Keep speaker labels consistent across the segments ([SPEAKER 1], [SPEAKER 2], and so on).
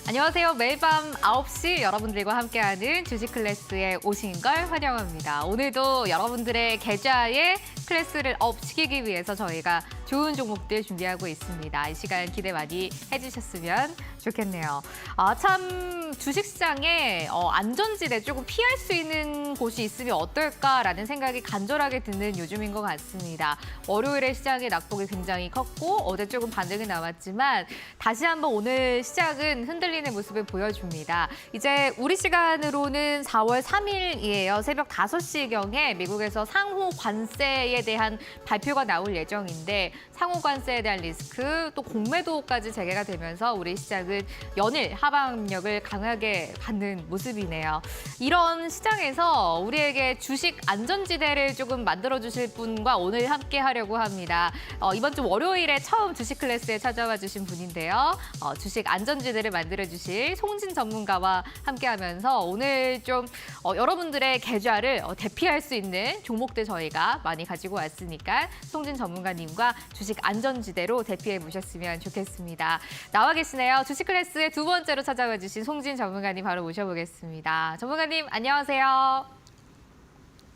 [SPEAKER 1] 안녕하세요. 매일 밤 9시 여러분들과 함께하는 주식 클래스에 오신 걸 환영합니다. 오늘도 여러분들의 계좌에 클래스를 업 시키기 위해서 저희가 좋은 종목들 준비하고 있습니다. 이 시간 기대 많이 해주셨으면 좋겠네요. 참 주식시장에 안전지대 조금 피할 수 있는 곳이 있으면 어떨까라는 생각이 간절하게 드는 요즘인 것 같습니다. 월요일에 시장의 낙폭이 굉장히 컸고 어제 조금 반등이 나왔지만 다시 한번 오늘 시작은 흔들리는 모습을 보여줍니다. 이제 우리 시간으로는 4월 3일이에요. 새벽 5시경에 미국에서 상호 관세에 대한 발표가 나올 예정인데 상호 관세에 대한 리스크 또 공매도까지 재개가 되면서 우리 시장은 연일 하방 압력을 강하게 받는 모습이네요. 이런 시장에서 우리에게 주식 안전지대를 조금 만들어주실 분과 오늘 함께 하려고 합니다. 이번 주 월요일에 처음 주식 클래스에 찾아와 주신 분인데요. 주식 안전지대를 만들어주실 송진 전문가와 함께하면서 오늘 좀 여러분들의 계좌를 대피할 수 있는 종목들 저희가 많이 가지고 왔으니까 송진 전문가님과 주식 안전지대로 대피해 보셨으면 좋겠습니다. 나와 계시네요. 주식 클래스의 두 번째로 찾아와 주신 송진 전문가님 바로 모셔보겠습니다. 전문가님 안녕하세요.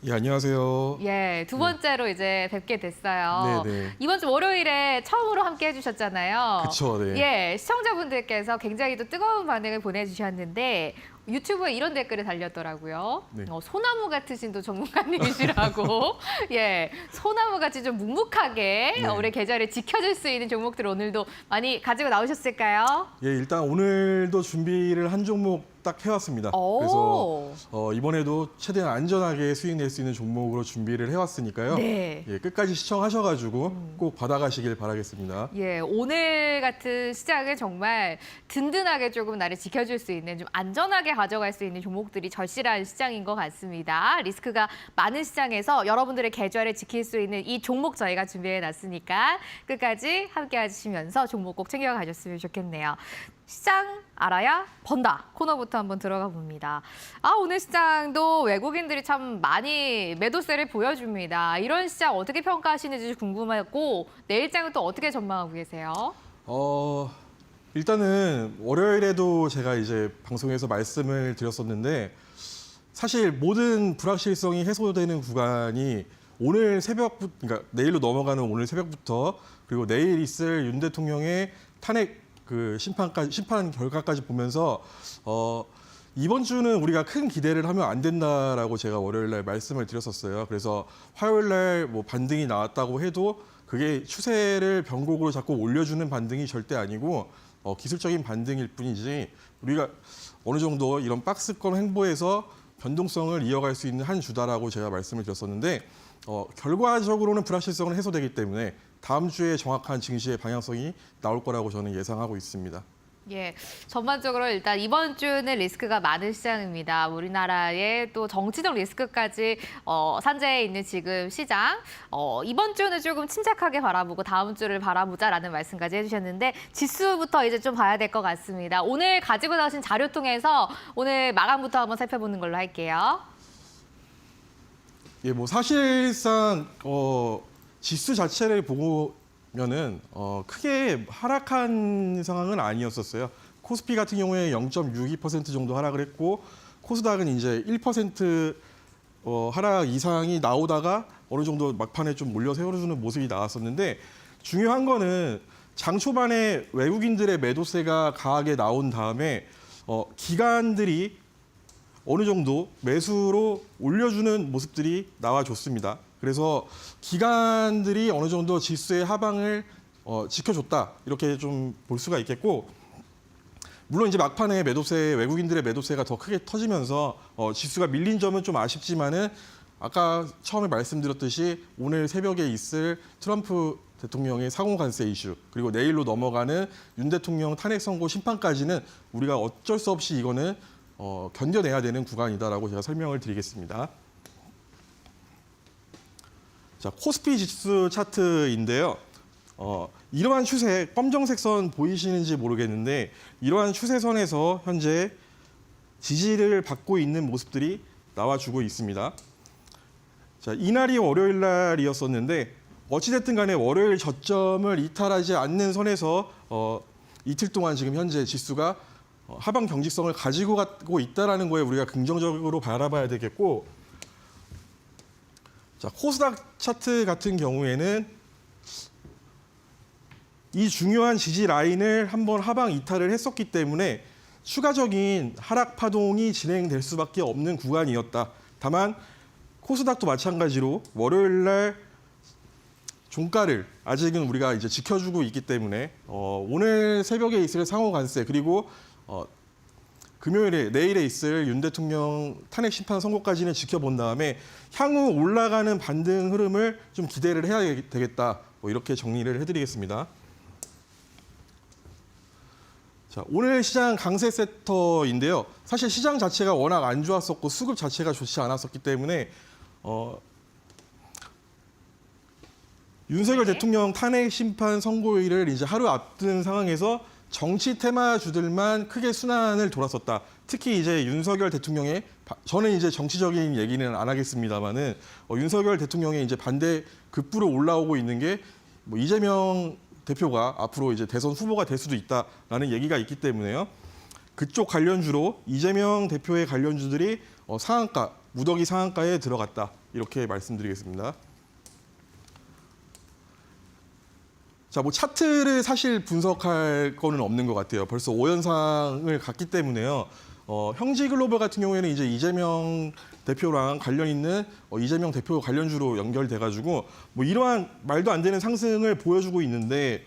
[SPEAKER 2] 예, 안녕하세요.
[SPEAKER 1] 예, 두 번째로 이제 뵙게 됐어요.
[SPEAKER 2] 네네.
[SPEAKER 1] 이번 주 월요일에 처음으로 함께 해주셨잖아요.
[SPEAKER 2] 그쵸, 네.
[SPEAKER 1] 예, 시청자분들께서 굉장히 또 뜨거운 반응을 보내주셨는데 유튜브에 이런 댓글을 달렸더라고요.
[SPEAKER 2] 네.
[SPEAKER 1] 소나무 같으신 또 전문가님이시라고. 예, 소나무같이 좀 묵묵하게
[SPEAKER 2] 네.
[SPEAKER 1] 우리 계좌를 지켜줄 수 있는 종목들 오늘도 많이 가지고 나오셨을까요?
[SPEAKER 2] 예, 일단 오늘도 준비를 한 종목 딱 해왔습니다.
[SPEAKER 1] 오.
[SPEAKER 2] 그래서 이번에도 최대한 안전하게 수익 낼 수 있는 종목으로 준비를 해왔으니까요.
[SPEAKER 1] 네.
[SPEAKER 2] 예, 끝까지 시청하셔가지고 꼭 받아가시길 바라겠습니다.
[SPEAKER 1] 예, 오늘 같은 시장은 정말 든든하게 조금 나를 지켜줄 수 있는 좀 안전하게 가져갈 수 있는 종목들이 절실한 시장인 것 같습니다. 리스크가 많은 시장에서 여러분들의 계좌를 지킬 수 있는 이 종목 저희가 준비해놨으니까 끝까지 함께 해주시면서 종목 꼭 챙겨가셨으면 좋겠네요. 시장 알아야 번다 코너부터 한번 들어가 봅니다. 오늘 시장도 외국인들이 참 많이 매도세를 보여줍니다. 이런 시장 어떻게 평가하시는지 궁금하고 내일장은 또 어떻게 전망하고 계세요?
[SPEAKER 2] 일단은 월요일에도 제가 이제 방송에서 말씀을 드렸었는데 사실 모든 불확실성이 해소되는 구간이 오늘 새벽부터, 그러니까 내일로 넘어가는 오늘 새벽부터 그리고 내일 있을 윤 대통령의 탄핵 심판 결과까지 보면서 이번 주는 우리가 큰 기대를 하면 안 된다라고 제가 월요일 날 말씀을 드렸었어요. 그래서 화요일 날 뭐 반등이 나왔다고 해도 그게 추세를 변곡으로 자꾸 올려주는 반등이 절대 아니고 기술적인 반등일 뿐이지 우리가 어느 정도 이런 박스권 횡보에서 변동성을 이어갈 수 있는 한 주다라고 제가 말씀을 드렸었는데 결과적으로는 불확실성은 해소되기 때문에 다음 주에 정확한 증시의 방향성이 나올 거라고 저는 예상하고 있습니다.
[SPEAKER 1] 예, 전반적으로 일단 이번 주는 리스크가 많은 시장입니다. 우리나라의 또 정치적 리스크까지 산재해 있는 지금 시장. 이번 주는 조금 침착하게 바라보고 다음 주를 바라보자라는 말씀까지 해주셨는데 지수부터 이제 좀 봐야 될 것 같습니다. 오늘 가지고 나오신 자료 통해서 오늘 마감부터 한번 살펴보는 걸로 할게요.
[SPEAKER 2] 예, 뭐 사실상 지수 자체를 보면은 크게 하락한 상황은 아니었었어요. 코스피 같은 경우에 0.62% 정도 하락을 했고 코스닥은 이제 1% 하락 이상이 나오다가 어느 정도 막판에 좀 몰려 세워주는 모습이 나왔었는데 중요한 거는 장 초반에 외국인들의 매도세가 강하게 나온 다음에 기관들이 어느 정도 매수로 올려주는 모습들이 나와줬습니다. 그래서 기관들이 어느 정도 지수의 하방을 지켜줬다 이렇게 좀 볼 수가 있겠고 물론 이제 막판에 외국인들의 매도세가 더 크게 터지면서 지수가 밀린 점은 좀 아쉽지만은 아까 처음에 말씀드렸듯이 오늘 새벽에 있을 트럼프 대통령의 상호관세 이슈 그리고 내일로 넘어가는 윤 대통령 탄핵 선고 심판까지는 우리가 어쩔 수 없이 이거는 견뎌내야 되는 구간이다라고 제가 설명을 드리겠습니다. 자, 코스피 지수 차트인데요. 이러한 추세, 검정색 선 보이시는지 모르겠는데 이러한 추세선에서 현재 지지를 받고 있는 모습들이 나와주고 있습니다. 자, 이날이 월요일 날이었었는데 어찌됐든 간에 월요일 저점을 이탈하지 않는 선에서 이틀 동안 지금 현재 지수가 하방 경직성을 가지고 가고 있다라는 거에 우리가 긍정적으로 바라봐야 되겠고, 자, 코스닥 차트 같은 경우에는 이 중요한 지지 라인을 한번 하방 이탈을 했었기 때문에 추가적인 하락 파동이 진행될 수밖에 없는 구간이었다. 다만 코스닥도 마찬가지로 월요일 날 종가를 아직은 우리가 이제 지켜주고 있기 때문에 오늘 새벽에 있을 상호 관세, 그리고 금요일에 내일에 있을 윤 대통령 탄핵 심판 선고까지는 지켜본 다음에 향후 올라가는 반등 흐름을 좀 기대를 해야 되겠다. 뭐 이렇게 정리를 해드리겠습니다. 자, 오늘 시장 강세 섹터인데요. 사실 시장 자체가 워낙 안 좋았었고 수급 자체가 좋지 않았었기 때문에 윤석열
[SPEAKER 1] 네.
[SPEAKER 2] 대통령 탄핵 심판 선고일을 이제 하루 앞둔 상황에서 정치 테마주들만 크게 순환을 돌았었다. 특히 이제 윤석열 대통령의, 저는 이제 정치적인 얘기는 안 하겠습니다만은 윤석열 대통령의 이제 반대 급부로 올라오고 있는 게 뭐 이재명 대표가 앞으로 이제 대선 후보가 될 수도 있다라는 얘기가 있기 때문에요. 그쪽 관련주로 이재명 대표의 관련주들이 상한가, 무더기 상한가에 들어갔다. 이렇게 말씀드리겠습니다. 자, 뭐 차트를 사실 분석할 거는 없는 것 같아요. 벌써 5연상을 갔기 때문에요. 형지글로벌 같은 경우에는 이제 이재명 대표랑 관련 있는 이재명 대표 관련주로 연결돼가지고 뭐 이러한 말도 안 되는 상승을 보여주고 있는데,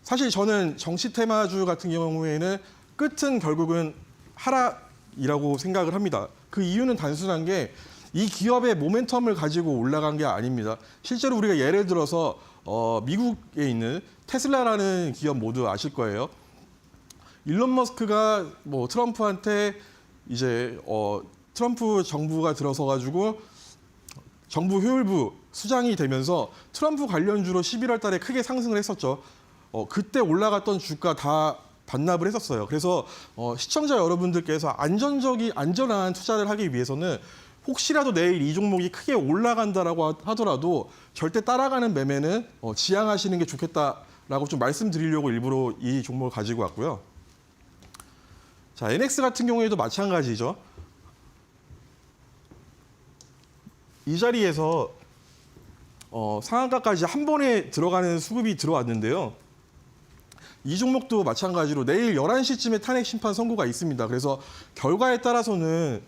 [SPEAKER 2] 사실 저는 정치 테마주 같은 경우에는 끝은 결국은 하락이라고 생각을 합니다. 그 이유는 단순한 게 이 기업의 모멘텀을 가지고 올라간 게 아닙니다. 실제로 우리가 예를 들어서 미국에 있는 테슬라라는 기업 모두 아실 거예요. 일론 머스크가 뭐 트럼프한테 이제 트럼프 정부가 들어서 가지고 정부 효율부 수장이 되면서 트럼프 관련주로 11월 달에 크게 상승을 했었죠. 그때 올라갔던 주가 다 반납을 했었어요. 그래서 시청자 여러분들께서 안전한 투자를 하기 위해서는 혹시라도 내일 이 종목이 크게 올라간다라고 하더라도 절대 따라가는 매매는 지양하시는 게 좋겠다라고 좀 말씀드리려고 일부러 이 종목을 가지고 왔고요. 자, NX 같은 경우에도 마찬가지죠. 이 자리에서 상한가까지 한 번에 들어가는 수급이 들어왔는데요. 이 종목도 마찬가지로 내일 11시쯤에 탄핵 심판 선고가 있습니다. 그래서 결과에 따라서는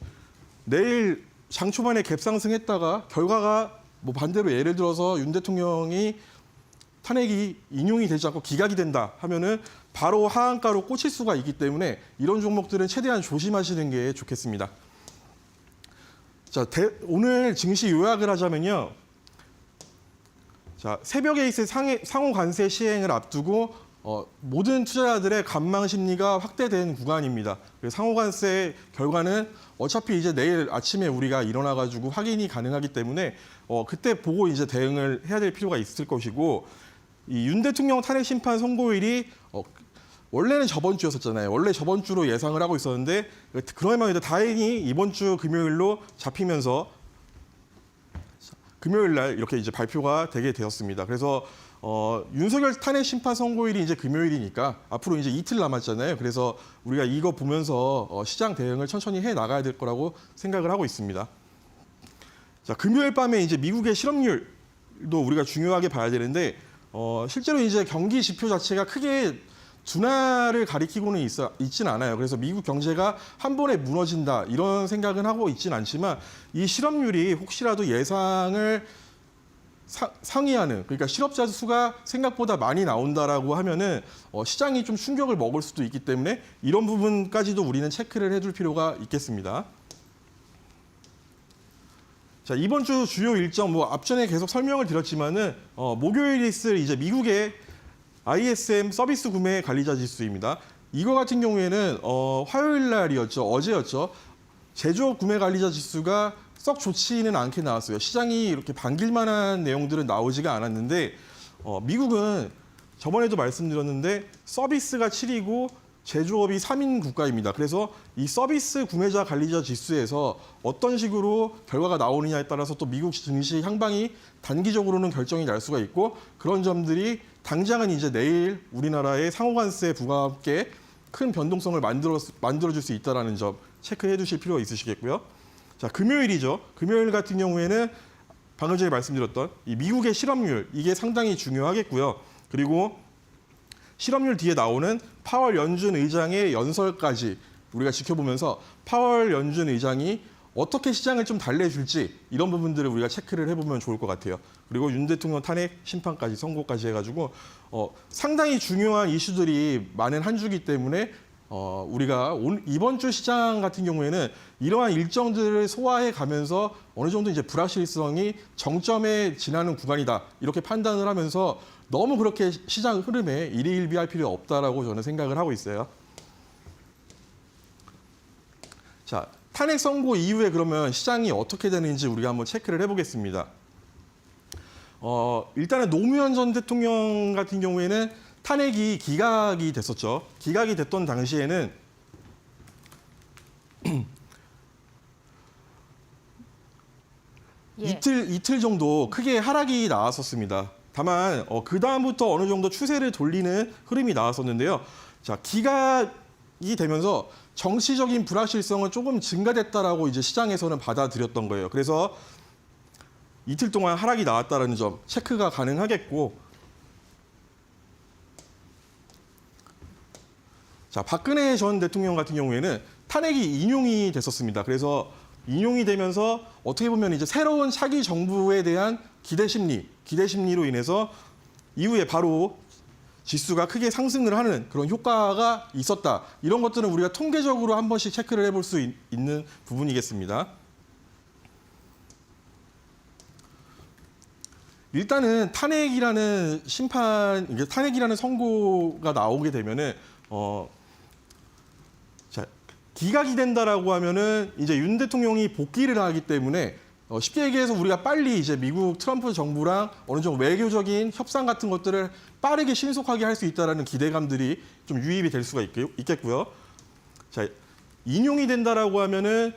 [SPEAKER 2] 내일 장 초반에 갭상승했다가 결과가 뭐 반대로 예를 들어서 윤 대통령이 탄핵이 인용이 되지 않고 기각이 된다 하면은 바로 하한가로 꽂힐 수가 있기 때문에 이런 종목들은 최대한 조심하시는 게 좋겠습니다. 자, 오늘 증시 요약을 하자면요. 자, 새벽에 있을 상호 관세 시행을 앞두고 모든 투자자들의 관망 심리가 확대된 구간입니다. 상호 관세 결과는 어차피 이제 내일 아침에 우리가 일어나가지고 확인이 가능하기 때문에 그때 보고 이제 대응을 해야 될 필요가 있을 것이고, 이 윤 대통령 탄핵 심판 선고일이 원래는 저번 주였었잖아요. 원래 저번 주로 예상을 하고 있었는데 그러면 다행히 이번 주 금요일로 잡히면서 금요일 날 이렇게 이제 발표가 되게 되었습니다. 그래서 윤석열 탄핵 심판 선고일이 이제 금요일이니까 앞으로 이제 이틀 남았잖아요. 그래서 우리가 이거 보면서 시장 대응을 천천히 해 나가야 될 거라고 생각을 하고 있습니다. 자, 금요일 밤에 이제 미국의 실업률도 우리가 중요하게 봐야 되는데 실제로 이제 경기 지표 자체가 크게 둔화를 가리키고는 있지는 않아요. 그래서 미국 경제가 한 번에 무너진다 이런 생각은 하고 있지는 않지만 이 실업률이 혹시라도 예상을 상회하는, 그러니까 실업자 수가 생각보다 많이 나온다라고 하면은 시장이 좀 충격을 먹을 수도 있기 때문에 이런 부분까지도 우리는 체크를 해둘 필요가 있겠습니다. 자, 이번 주 주요 일정 뭐 앞전에 계속 설명을 드렸지만은 목요일 있을 이제 미국의 ISM 서비스 구매 관리자 지수입니다. 이거 같은 경우에는 화요일 날이었죠. 어제였죠. 제조업 구매 관리자 지수가 썩 좋지는 않게 나왔어요. 시장이 이렇게 반길 만한 내용들은 나오지가 않았는데 미국은 저번에도 말씀드렸는데 서비스가 7위고 제조업이 3인 국가입니다. 그래서 이 서비스 구매자 관리자 지수에서 어떤 식으로 결과가 나오느냐에 따라서 또 미국 증시 향방이 단기적으로는 결정이 날 수가 있고, 그런 점들이 당장은 이제 내일 우리나라의 상호관세 부과와 함께 큰 변동성을 만들어줄 수 있다는 점 체크해 두실 필요가 있으시겠고요. 자, 금요일이죠. 금요일 같은 경우에는 방금 전에 말씀드렸던 이 미국의 실업률, 이게 상당히 중요하겠고요. 그리고 실업률 뒤에 나오는 파월 연준 의장의 연설까지 우리가 지켜보면서 파월 연준 의장이 어떻게 시장을 좀 달래줄지 이런 부분들을 우리가 체크를 해보면 좋을 것 같아요. 그리고 윤 대통령 탄핵 심판까지 선고까지 해가지고 상당히 중요한 이슈들이 많은 한 주기 때문에 우리가 이번 주 시장 같은 경우에는 이러한 일정들을 소화해 가면서 어느 정도 이제 불확실성이 정점에 지나는 구간이다 이렇게 판단을 하면서 너무 그렇게 시장 흐름에 일희일비할 필요 없다라고 저는 생각을 하고 있어요. 자, 탄핵 선고 이후에 그러면 시장이 어떻게 되는지 우리가 한번 체크를 해보겠습니다. 일단은 노무현 전 대통령 같은 경우에는 탄핵이 기각이 됐었죠. 기각이 됐던 당시에는
[SPEAKER 1] 예.
[SPEAKER 2] 이틀 정도 크게 하락이 나왔었습니다. 다만 그 다음부터 어느 정도 추세를 돌리는 흐름이 나왔었는데요. 자, 기각이 되면서 정치적인 불확실성은 조금 증가됐다라고 이제 시장에서는 받아들였던 거예요. 그래서 이틀 동안 하락이 나왔다는 점 체크가 가능하겠고, 자, 박근혜 전 대통령 같은 경우에는 탄핵이 인용이 됐었습니다. 그래서 인용이 되면서 어떻게 보면 이제 새로운 차기 정부에 대한 기대심리로 인해서 이후에 바로 지수가 크게 상승을 하는 그런 효과가 있었다. 이런 것들은 우리가 통계적으로 한 번씩 체크를 해볼 수 있는 부분이겠습니다. 일단은 탄핵이라는 선고가 나오게 되면은 자, 기각이 된다라고 하면은 이제 윤 대통령이 복귀를 하기 때문에 쉽게 얘기해서 우리가 빨리 이제 미국 트럼프 정부랑 어느 정도 외교적인 협상 같은 것들을 빠르게 신속하게 할 수 있다라는 기대감들이 좀 유입이 될 수가 있겠고요. 자, 인용이 된다라고 하면은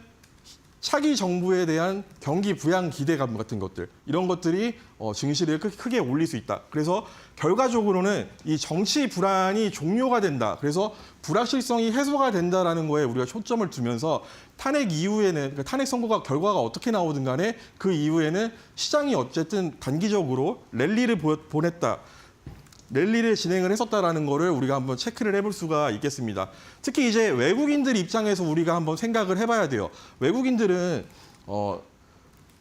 [SPEAKER 2] 차기 정부에 대한 경기 부양 기대감 같은 것들, 이런 것들이 증시를 크게 올릴 수 있다. 그래서 결과적으로는 이 정치 불안이 종료가 된다. 그래서 불확실성이 해소가 된다라는 거에 우리가 초점을 두면서 탄핵 이후에는, 그러니까 탄핵 선고가 결과가 어떻게 나오든 간에 그 이후에는 시장이 어쨌든 단기적으로 랠리를 보냈다. 랠리를 진행을 했었다라는 거를 우리가 한번 체크를 해볼 수가 있겠습니다. 특히 이제 외국인들 입장에서 우리가 한번 생각을 해봐야 돼요. 외국인들은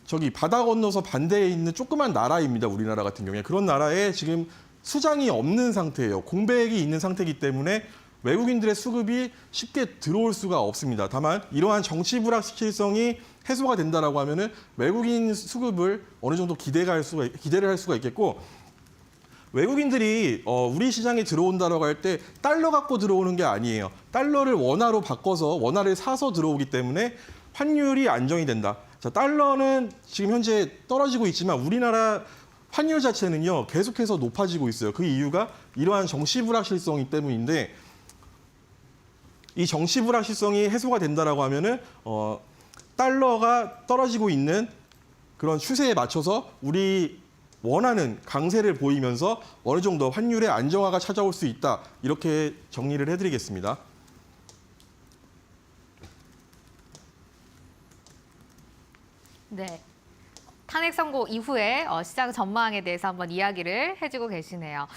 [SPEAKER 2] 저기 바다 건너서 반대에 있는 조그만 나라입니다. 우리나라 같은 경우에 그런 나라에 지금 수장이 없는 상태예요. 공백이 있는 상태이기 때문에 외국인들의 수급이 쉽게 들어올 수가 없습니다. 다만 이러한 정치 불확실성이 해소가 된다라고 하면은 외국인 수급을 어느 정도 기대를 할 수가 있겠고. 외국인들이 우리 시장에 들어온다라고 할 때 달러 갖고 들어오는 게 아니에요. 달러를 원화로 바꿔서 원화를 사서 들어오기 때문에 환율이 안정이 된다. 자, 달러는 지금 현재 떨어지고 있지만 우리나라 환율 자체는요 계속해서 높아지고 있어요. 그 이유가 이러한 정치 불확실성이 때문인데, 이 정치 불확실성이 해소가 된다라고 하면은 달러가 떨어지고 있는 그런 추세에 맞춰서 우리 원하는 강세를 보이면서 어느 정도 환율의 안정화가 찾아올 수 있다. 이렇게 정리를 해드리겠습니다.
[SPEAKER 1] 네. 탄핵 선고 이후에 시장 전망에 대해서 한번 이야기를 해주고 계시네요.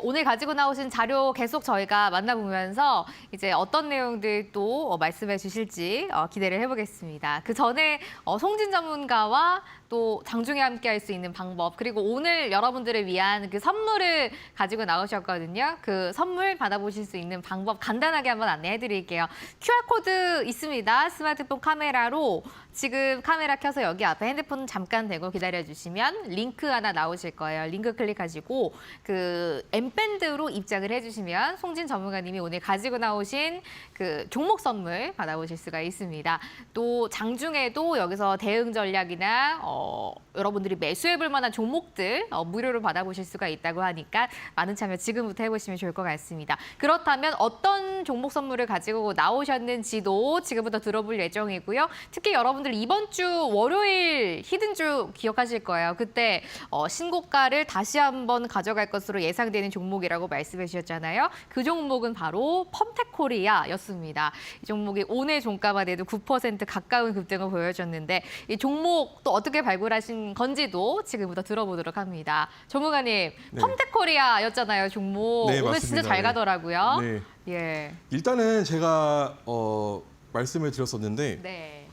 [SPEAKER 1] 오늘 가지고 나오신 자료 계속 저희가 만나보면서 이제 어떤 내용들 또 말씀해 주실지 기대를 해보겠습니다. 그 전에 송진 전문가와 또 장중에 함께 할 수 있는 방법, 그리고 오늘 여러분들을 위한 그 선물을 가지고 나오셨거든요. 그 선물 받아보실 수 있는 방법 간단하게 한번 안내해 드릴게요. QR코드 있습니다. 스마트폰 카메라로 지금 카메라 켜서 여기 앞에 핸드폰 잠깐 대고 기다려주시면 링크 하나 나오실 거예요. 링크 클릭하시고 그 M밴드로 입장을 해주시면 송진 전문가님이 오늘 가지고 나오신 그 종목 선물 받아보실 수가 있습니다. 또 장중에도 여기서 대응 전략이나 여러분들이 매수해볼 만한 종목들 무료로 받아보실 수가 있다고 하니까 많은 참여 지금부터 해보시면 좋을 것 같습니다. 그렇다면 어떤 종목 선물을 가지고 나오셨는지도 지금부터 들어볼 예정이고요. 특히 여러분들 이번 주 월요일 히든주 지난주 기억하실 거예요. 그때 신고가를 다시 한번 가져갈 것으로 예상되는 종목이라고 말씀해 주셨잖아요. 그 종목은 바로 펌텍코리아였습니다. 이 종목이 오늘 종가만 해도 9% 가까운 급등을 보여줬는데 이 종목 또 어떻게 발굴하신 건지도 지금부터 들어보도록 합니다. 전문가님,
[SPEAKER 2] 네.
[SPEAKER 1] 펌텍코리아였잖아요, 종목.
[SPEAKER 2] 네,
[SPEAKER 1] 오늘
[SPEAKER 2] 맞습니다.
[SPEAKER 1] 진짜 잘
[SPEAKER 2] 네.
[SPEAKER 1] 가더라고요.
[SPEAKER 2] 네.
[SPEAKER 1] 예.
[SPEAKER 2] 일단은 제가 말씀을 드렸었는데
[SPEAKER 1] 네.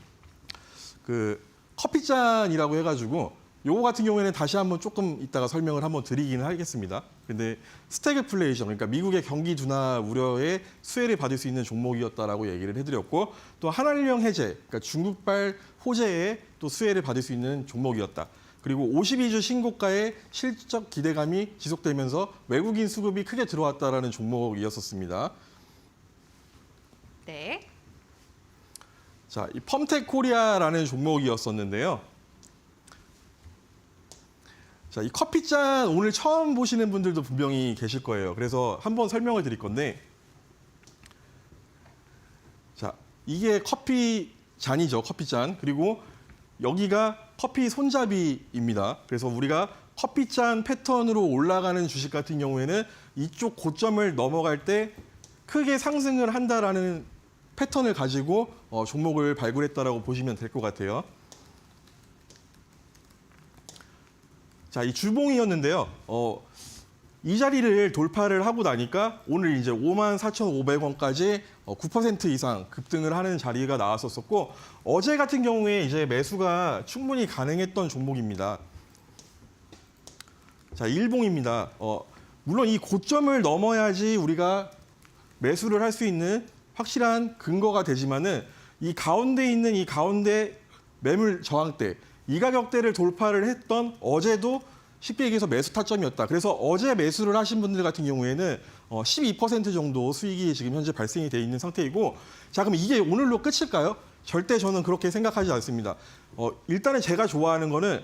[SPEAKER 2] 그 커피잔이라고 해가지고 요거 같은 경우에는 다시 한번 조금 이따가 설명을 한번 드리기는 하겠습니다. 근데 스태그플레이션, 그러니까 미국의 경기 둔화 우려에 수혜를 받을 수 있는 종목이었다라고 얘기를 해드렸고, 또 한한령 해제, 그러니까 중국발 호재에 또 수혜를 받을 수 있는 종목이었다. 그리고 52주 신고가의 실적 기대감이 지속되면서 외국인 수급이 크게 들어왔다라는 종목이었었습니다.
[SPEAKER 1] 네.
[SPEAKER 2] 자, 이 펌텍코리아라는 종목이었었는데요. 자, 이 커피잔 오늘 처음 보시는 분들도 분명히 계실 거예요. 그래서 한번 설명을 드릴 건데, 자, 이게 커피잔이죠, 커피잔. 그리고 여기가 커피 손잡이입니다. 그래서 우리가 커피잔 패턴으로 올라가는 주식 같은 경우에는 이쪽 고점을 넘어갈 때 크게 상승을 한다라는 패턴을 가지고 종목을 발굴했다라고 보시면 될 것 같아요. 자, 이 주봉이었는데요. 이 자리를 돌파를 하고 나니까 오늘 이제 54,500원까지 9% 이상 급등을 하는 자리가 나왔었고, 어제 같은 경우에 이제 매수가 충분히 가능했던 종목입니다. 자, 일봉입니다. 물론 이 고점을 넘어야지 우리가 매수를 할 수 있는 확실한 근거가 되지만은 이 가운데 있는 이 가운데 매물 저항대, 이 가격대를 돌파를 했던 어제도 쉽게 얘기해서 매수 타점이었다. 그래서 어제 매수를 하신 분들 같은 경우에는 12% 정도 수익이 지금 현재 발생이 돼 있는 상태이고, 자, 그럼 이게 오늘로 끝일까요? 절대 저는 그렇게 생각하지 않습니다. 일단은 제가 좋아하는 거는,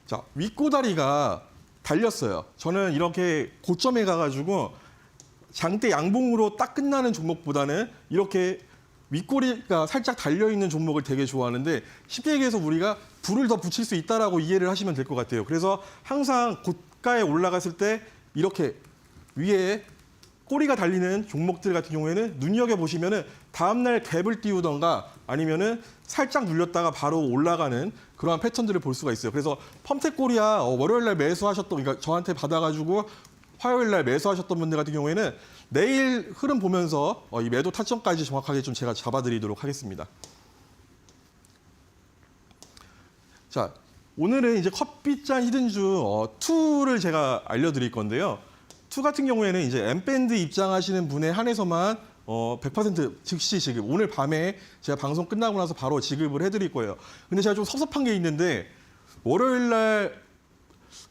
[SPEAKER 2] 자, 윗고다리가 달렸어요. 저는 이렇게 고점에 가가지고 장대 양봉으로 딱 끝나는 종목보다는 이렇게 윗꼬리가 살짝 달려있는 종목을 되게 좋아하는데, 쉽게 얘기해서 우리가 불을 더 붙일 수 있다라고 이해를 하시면 될 것 같아요. 그래서 항상 고가에 올라갔을 때 이렇게 위에 꼬리가 달리는 종목들 같은 경우에는 눈여겨보시면은 다음날 갭을 띄우던가 아니면은 살짝 눌렸다가 바로 올라가는 그러한 패턴들을 볼 수가 있어요. 그래서 펌텍코리아 월요일날 매수하셨던, 그러니까 저한테 받아가지고 화요일날 매수하셨던 분들 같은 경우에는 내일 흐름 보면서 이 매도 타점까지 정확하게 좀 제가 잡아드리도록 하겠습니다. 자, 오늘은 이제 커피잔 히든주 2를 제가 알려드릴 건데요. 2 같은 경우에는 이제 M밴드 입장하시는 분에 한해서만 100% 즉시 지급, 오늘 밤에 제가 방송 끝나고 나서 바로 지급을 해드릴 거예요. 근데 제가 좀 섭섭한 게 있는데, 월요일날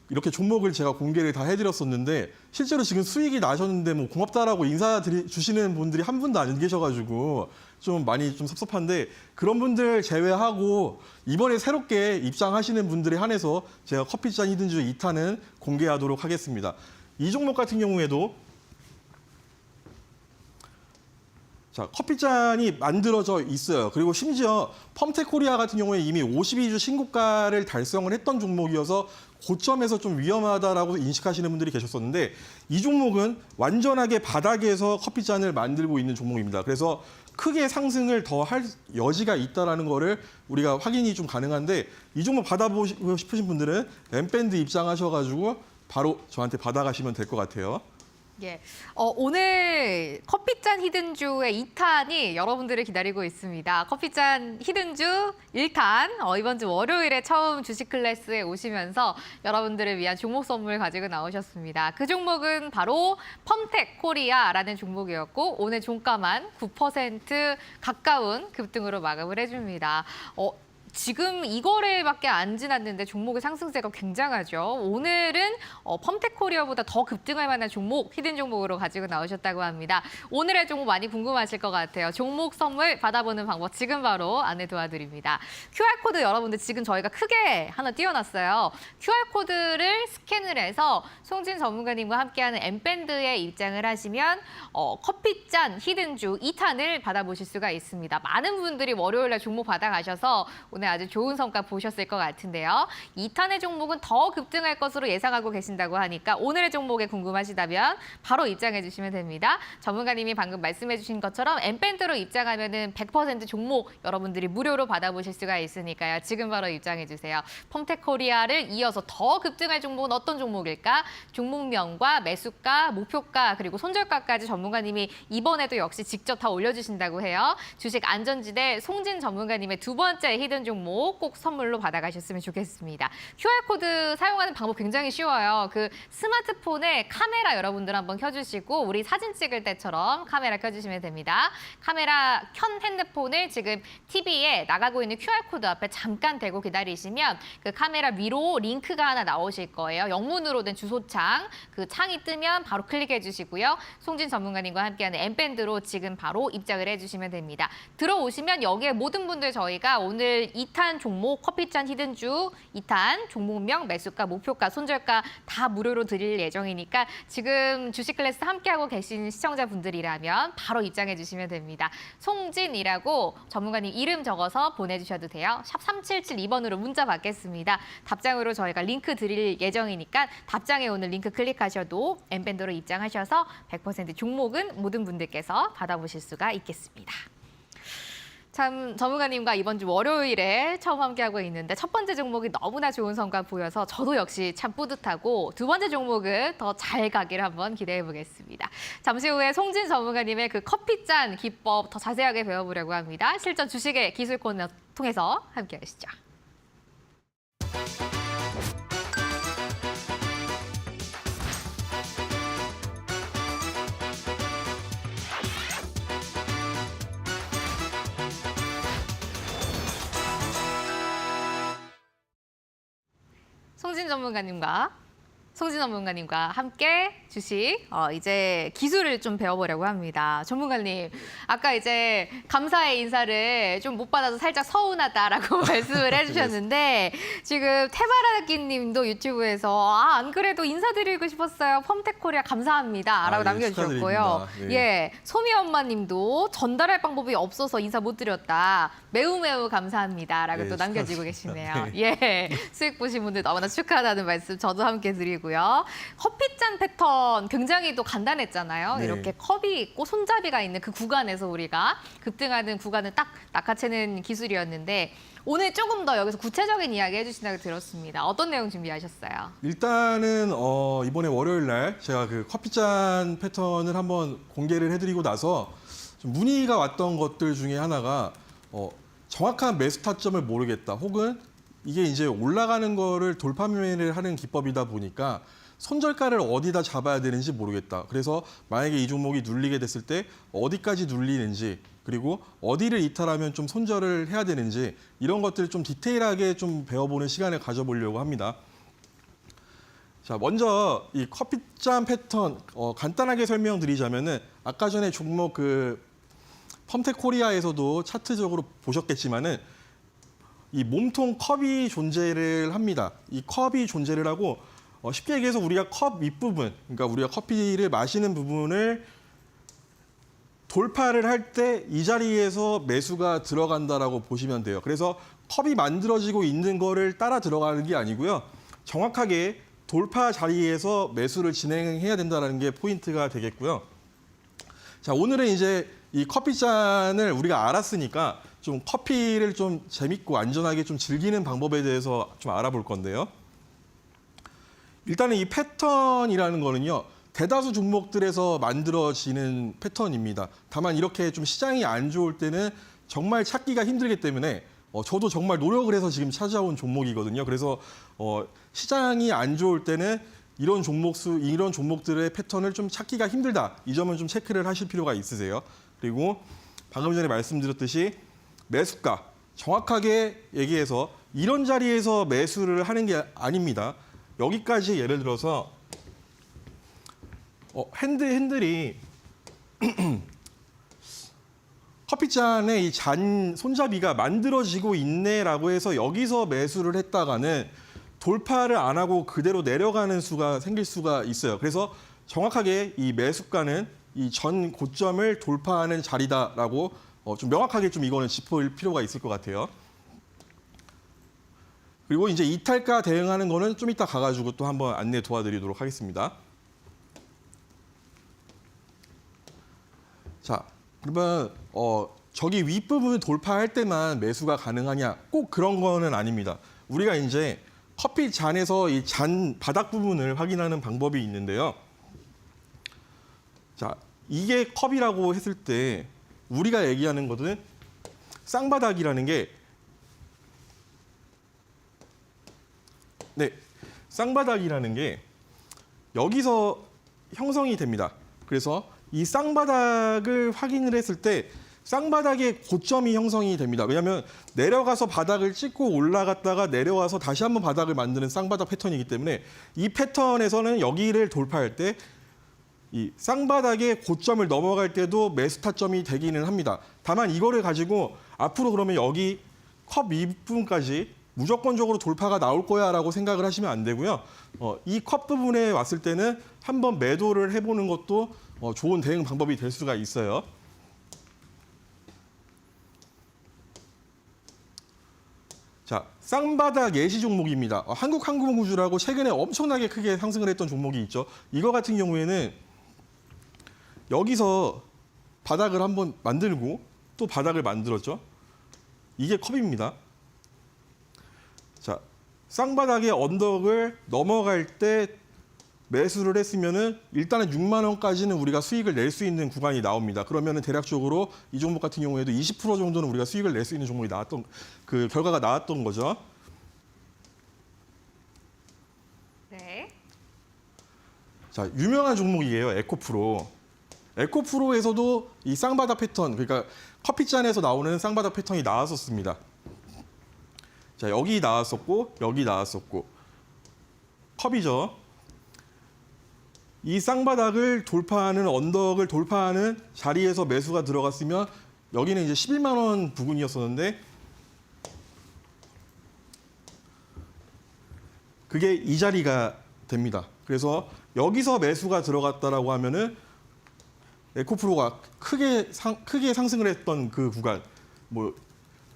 [SPEAKER 2] 이렇게 종목을 제가 공개를 다 해드렸었는데 실제로 지금 수익이 나셨는데 뭐 고맙다라고 인사 주시는 분들이 한 분도 안 계셔가지고 좀 많이 좀 섭섭한데, 그런 분들 제외하고 이번에 새롭게 입장하시는 분들에 한해서 제가 커피잔 히든주 2탄은 공개하도록 하겠습니다. 이 종목 같은 경우에도, 자, 커피잔이 만들어져 있어요. 그리고 심지어 펌텍코리아 같은 경우에 이미 52주 신고가를 달성을 했던 종목이어서 고점에서 좀 위험하다라고 인식하시는 분들이 계셨었는데, 이 종목은 완전하게 바닥에서 커피잔을 만들고 있는 종목입니다. 그래서 크게 상승을 더 할 여지가 있다라는 거를 우리가 확인이 좀 가능한데, 이 종목 받아보고 싶으신 분들은 M밴드 입장하셔가지고 바로 저한테 받아가시면 될 것 같아요.
[SPEAKER 1] 예. 오늘 커피잔 히든주의 2탄이 여러분들을 기다리고 있습니다. 커피잔 히든주 1탄, 이번 주 월요일에 처음 주식 클래스에 오시면서 여러분들을 위한 종목 선물 가지고 나오셨습니다. 그 종목은 바로 펌텍코리아라는 종목이었고, 오늘 종가만 9% 가까운 급등으로 마감을 해줍니다. 지금 이 거래밖에 안 지났는데 종목의 상승세가 굉장하죠. 오늘은 펌텍코리아보다 더 급등할 만한 종목, 히든 종목으로 가지고 나오셨다고 합니다. 오늘의 종목 많이 궁금하실 것 같아요. 종목 선물 받아보는 방법 지금 바로 안내 도와드립니다. QR코드 여러분들 지금 저희가 크게 하나 띄워놨어요. QR코드를 스캔을 해서 송진 전문가님과 함께하는 엠밴드에 입장을 하시면 커피잔 히든주 2탄을 받아보실 수가 있습니다. 많은 분들이 월요일날 종목 받아가셔서 오늘 아주 좋은 성과 보셨을 것 같은데요. 2탄의 종목은 더 급등할 것으로 예상하고 계신다고 하니까 오늘의 종목에 궁금하시다면 바로 입장해 주시면 됩니다. 전문가님이 방금 말씀해 주신 것처럼 엠밴드로 입장하면은 100% 종목 여러분들이 무료로 받아보실 수가 있으니까요. 지금 바로 입장해 주세요. 펌텍코리아를 이어서 더 급등할 종목은 어떤 종목일까? 종목명과 매수가, 목표가 그리고 손절가까지 전문가님이 이번에도 역시 직접 다 올려주신다고 해요. 주식 안전지대 송진 전문가님의 두 번째 히든 종목 꼭 선물로 받아가셨으면 좋겠습니다. QR코드 사용하는 방법 굉장히 쉬워요. 그 스마트폰에 카메라 여러분들 한번 켜주시고 우리 사진 찍을 때처럼 카메라 켜주시면 됩니다. 카메라 켠 핸드폰을 지금 TV에 나가고 있는 QR코드 앞에 잠깐 대고 기다리시면 그 카메라 위로 링크가 하나 나오실 거예요. 영문으로 된 주소창, 그 창이 뜨면 바로 클릭해 주시고요. 송진 전문가님과 함께하는 엠밴드로 지금 바로 입장을 해주시면 됩니다. 들어오시면 여기에 모든 분들 저희가 오늘 2탄 종목 커피잔 히든주 2탄 종목명, 매수가, 목표가, 손절가 다 무료로 드릴 예정이니까 지금 주식 클래스 함께하고 계신 시청자분들이라면 바로 입장해 주시면 됩니다. 송진이라고 전문가님 이름 적어서 보내주셔도 돼요. 샵 3772번으로 문자 받겠습니다. 답장으로 저희가 링크 드릴 예정이니까 답장에 오늘 링크 클릭하셔도 엠밴드로 입장하셔서 100% 종목은 모든 분들께서 받아보실 수가 있겠습니다. 참 전문가님과 이번 주 월요일에 처음 함께하고 있는데 첫 번째 종목이 너무나 좋은 성과 보여서 저도 역시 참 뿌듯하고 두 번째 종목은 더 잘 가기를 한번 기대해 보겠습니다. 잠시 후에 송진 전문가님의 그 커피잔 기법 더 자세하게 배워보려고 합니다. 실전 주식의 기술 코너 통해서 함께 하시죠. 송진 전문가님과 함께 주식 이제 기술을 좀 배워보려고 합니다. 전문가님, 아까 이제 감사의 인사를 좀 못 받아서 살짝 서운하다라고 말씀을 해주셨는데 지금 태바라기님도 유튜브에서 안 그래도 인사드리고 싶었어요. 펌텍코리아 감사합니다라고 남겨주셨고요.
[SPEAKER 2] 축하드립니다.
[SPEAKER 1] 예, 소미 엄마님도 전달할 방법이 없어서 인사 못 드렸다. 매우 감사합니다라고 또 남겨주고 계시네요. 예, 수익 보신 분들 너무나 축하하다는 말씀 저도 함께 드리고요. 커피잔 패턴 굉장히 또 간단했잖아요.
[SPEAKER 2] 네.
[SPEAKER 1] 이렇게 컵이 있고 손잡이가 있는 그 구간에서 우리가 급등하는 구간을 딱 낚아채는 기술이었는데 오늘 조금 더 여기서 구체적인 이야기 해주신다고 들었습니다. 어떤 내용 준비하셨어요?
[SPEAKER 2] 일단은 이번에 월요일 날 제가 그 커피잔 패턴을 한번 공개를 해드리고 나서 좀 문의가 왔던 것들 중에 하나가 정확한 매수 타점을 모르겠다. 혹은 이게 이제 올라가는 거를 돌파 매매를 하는 기법이다 보니까 손절가를 어디다 잡아야 되는지 모르겠다. 그래서 만약에 이 종목이 눌리게 됐을 때 어디까지 눌리는지 그리고 어디를 이탈하면 좀 손절을 해야 되는지 이런 것들을 좀 디테일하게 좀 배워보는 시간을 가져보려고 합니다. 자, 먼저 이 커피잔 패턴 간단하게 설명드리자면은 아까 전에 종목 그 펌텍코리아에서도 차트적으로 보셨겠지만은 이 몸통 컵이 존재를 합니다. 이 컵이 존재를 하고 쉽게 얘기해서 우리가 컵 윗부분, 그러니까 우리가 커피를 마시는 부분을 돌파를 할 때 이 자리에서 매수가 들어간다라고 보시면 돼요. 그래서 컵이 만들어지고 있는 거를 따라 들어가는 게 아니고요. 정확하게 돌파 자리에서 매수를 진행해야 된다는 게 포인트가 되겠고요. 자, 오늘은 이제 이 커피잔을 우리가 알았으니까 좀 커피를 좀 재밌고 안전하게 좀 즐기는 방법에 대해서 좀 알아볼 건데요. 일단은 이 패턴이라는 거는요. 대다수 종목들에서 만들어지는 패턴입니다. 다만 이렇게 좀 시장이 안 좋을 때는 정말 찾기가 힘들기 때문에 저도 정말 노력을 해서 지금 찾아온 종목이거든요. 그래서 시장이 안 좋을 때는 이런 종목들의 패턴을 좀 찾기가 힘들다. 이 점은 좀 체크를 하실 필요가 있으세요. 그리고 방금 전에 말씀드렸듯이 매수가, 정확하게 얘기해서 이런 자리에서 매수를 하는 게 아닙니다. 여기까지 예를 들어서 핸들이 커피잔의 이 잔 손잡이가 만들어지고 있네라고 해서 여기서 매수를 했다가는 돌파를 안 하고 그대로 내려가는 수가 생길 수가 있어요. 그래서 정확하게 이 매수가는 이 전 고점을 돌파하는 자리다라고 좀 명확하게 좀 이거는 짚을 필요가 있을 것 같아요. 그리고 이제 이탈가 대응하는 거는 좀 이따 가가지고 또 한번 안내 도와드리도록 하겠습니다. 자, 그러면 저기 윗부분 돌파할 때만 매수가 가능하냐? 꼭 그런 거는 아닙니다. 우리가 이제 커피 잔에서 이 잔 바닥 부분을 확인하는 방법이 있는데요. 자, 이게 컵이라고 했을 때 우리가 얘기하는 것은 쌍바닥이라는 게 쌍바닥이라는 게 여기서 형성이 됩니다. 그래서 이 쌍바닥을 확인을 했을 때 쌍바닥의 고점이 형성이 됩니다. 왜냐하면 내려가서 바닥을 찍고 올라갔다가 내려와서 다시 한번 바닥을 만드는 쌍바닥 패턴이기 때문에 이 패턴에서는 여기를 돌파할 때 이 쌍바닥의 고점을 넘어갈 때도 매수 타점이 되기는 합니다. 다만 이거를 가지고 앞으로 그러면 여기 컵 윗부분까지 무조건적으로 돌파가 나올 거야라고 생각을 하시면 안 되고요. 이 컵 부분에 왔을 때는 한번 매도를 해보는 것도 좋은 대응 방법이 될 수가 있어요. 자, 쌍바닥 예시 종목입니다. 한국항공우주라고 최근에 엄청나게 크게 상승을 했던 종목이 있죠. 이거 같은 경우에는 여기서 바닥을 한번 만들고 또 바닥을 만들었죠. 이게 컵입니다. 자, 쌍바닥의 언덕을 넘어갈 때 매수를 했으면은 일단은 6만 원까지는 우리가 수익을 낼 수 있는 구간이 나옵니다. 그러면은 대략적으로 이 종목 같은 경우에도 20% 정도는 우리가 수익을 낼 수 있는 종목이 나왔던 그 결과가 나왔던 거죠.
[SPEAKER 1] 네.
[SPEAKER 2] 자, 유명한 종목이에요. 에코프로. 에코프로에서도 이 쌍바닥 패턴, 그러니까 커피잔에서 나오는 쌍바닥 패턴이 나왔었습니다. 자, 여기 나왔었고 여기 나왔었고 컵이죠. 이 쌍바닥을 돌파하는 언덕을 돌파하는 자리에서 매수가 들어갔으면 여기는 이제 11만 원 부근이었었는데 그게 이 자리가 됩니다. 그래서 여기서 매수가 들어갔다라고 하면은 에코프로가 크게 상승을 했던 그 구간, 뭐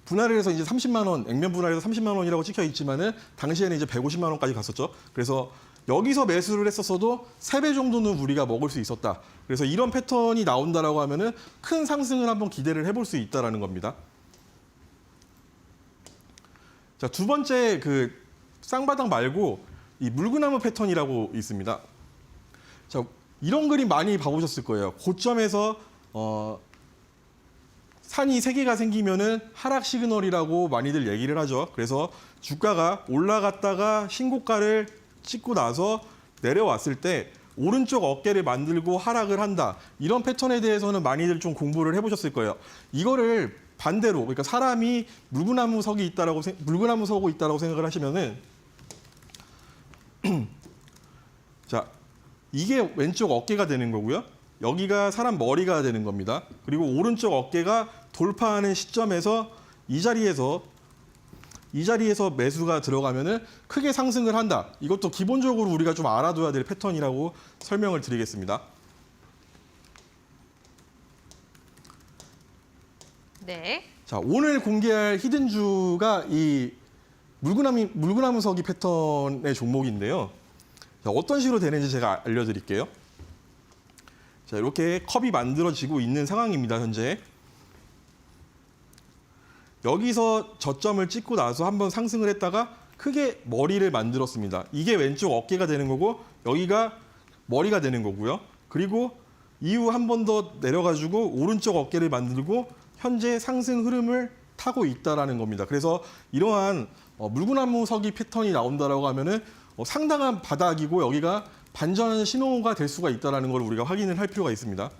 [SPEAKER 2] 분할을 해서 이제 30만 원, 액면 분할해서 30만 원이라고 찍혀 있지만은 당시에는 이제 150만 원까지 갔었죠. 그래서 여기서 매수를 했었어도 3배 정도는 우리가 먹을 수 있었다. 그래서 이런 패턴이 나온다라고 하면은 큰 상승을 한번 기대를 해볼 수 있다라는 겁니다. 자, 두 번째 그 쌍바닥 말고 이 물구나무 패턴이라고 있습니다. 자, 이런 그림 많이 봐보셨을 거예요. 고점에서 산이 3개가 생기면은 하락 시그널이라고 많이들 얘기를 하죠. 그래서 주가가 올라갔다가 신고가를 찍고 나서 내려왔을 때 오른쪽 어깨를 만들고 하락을 한다. 이런 패턴에 대해서는 많이들 좀 공부를 해보셨을 거예요. 이거를 반대로, 그러니까 사람이 물구나무 서고 있다라고 생각을 하시면은 자, 이게 왼쪽 어깨가 되는 거고요. 여기가 사람 머리가 되는 겁니다. 그리고 오른쪽 어깨가 돌파하는 시점에서 이 자리에서 매수가 들어가면은 크게 상승을 한다. 이것도 기본적으로 우리가 좀 알아둬야 될 패턴이라고 설명을 드리겠습니다.
[SPEAKER 1] 네.
[SPEAKER 2] 자, 오늘 공개할 히든주가 이 물구나무 서기 패턴의 종목인데요. 자, 어떤 식으로 되는지 제가 알려드릴게요. 자, 이렇게 컵이 만들어지고 있는 상황입니다, 현재. 여기서 저점을 찍고 나서 한번 상승을 했다가 크게 머리를 만들었습니다. 이게 왼쪽 어깨가 되는 거고 여기가 머리가 되는 거고요. 그리고 이후 한 번 더 내려가지고 오른쪽 어깨를 만들고 현재 상승 흐름을 타고 있다라는 겁니다. 그래서 이러한 물구나무 서기 패턴이 나온다라고 하면은 상당한 바닥이고 여기가 반전 신호가 될 수가 있다라는 걸 우리가 확인을 할 필요가 있습니다.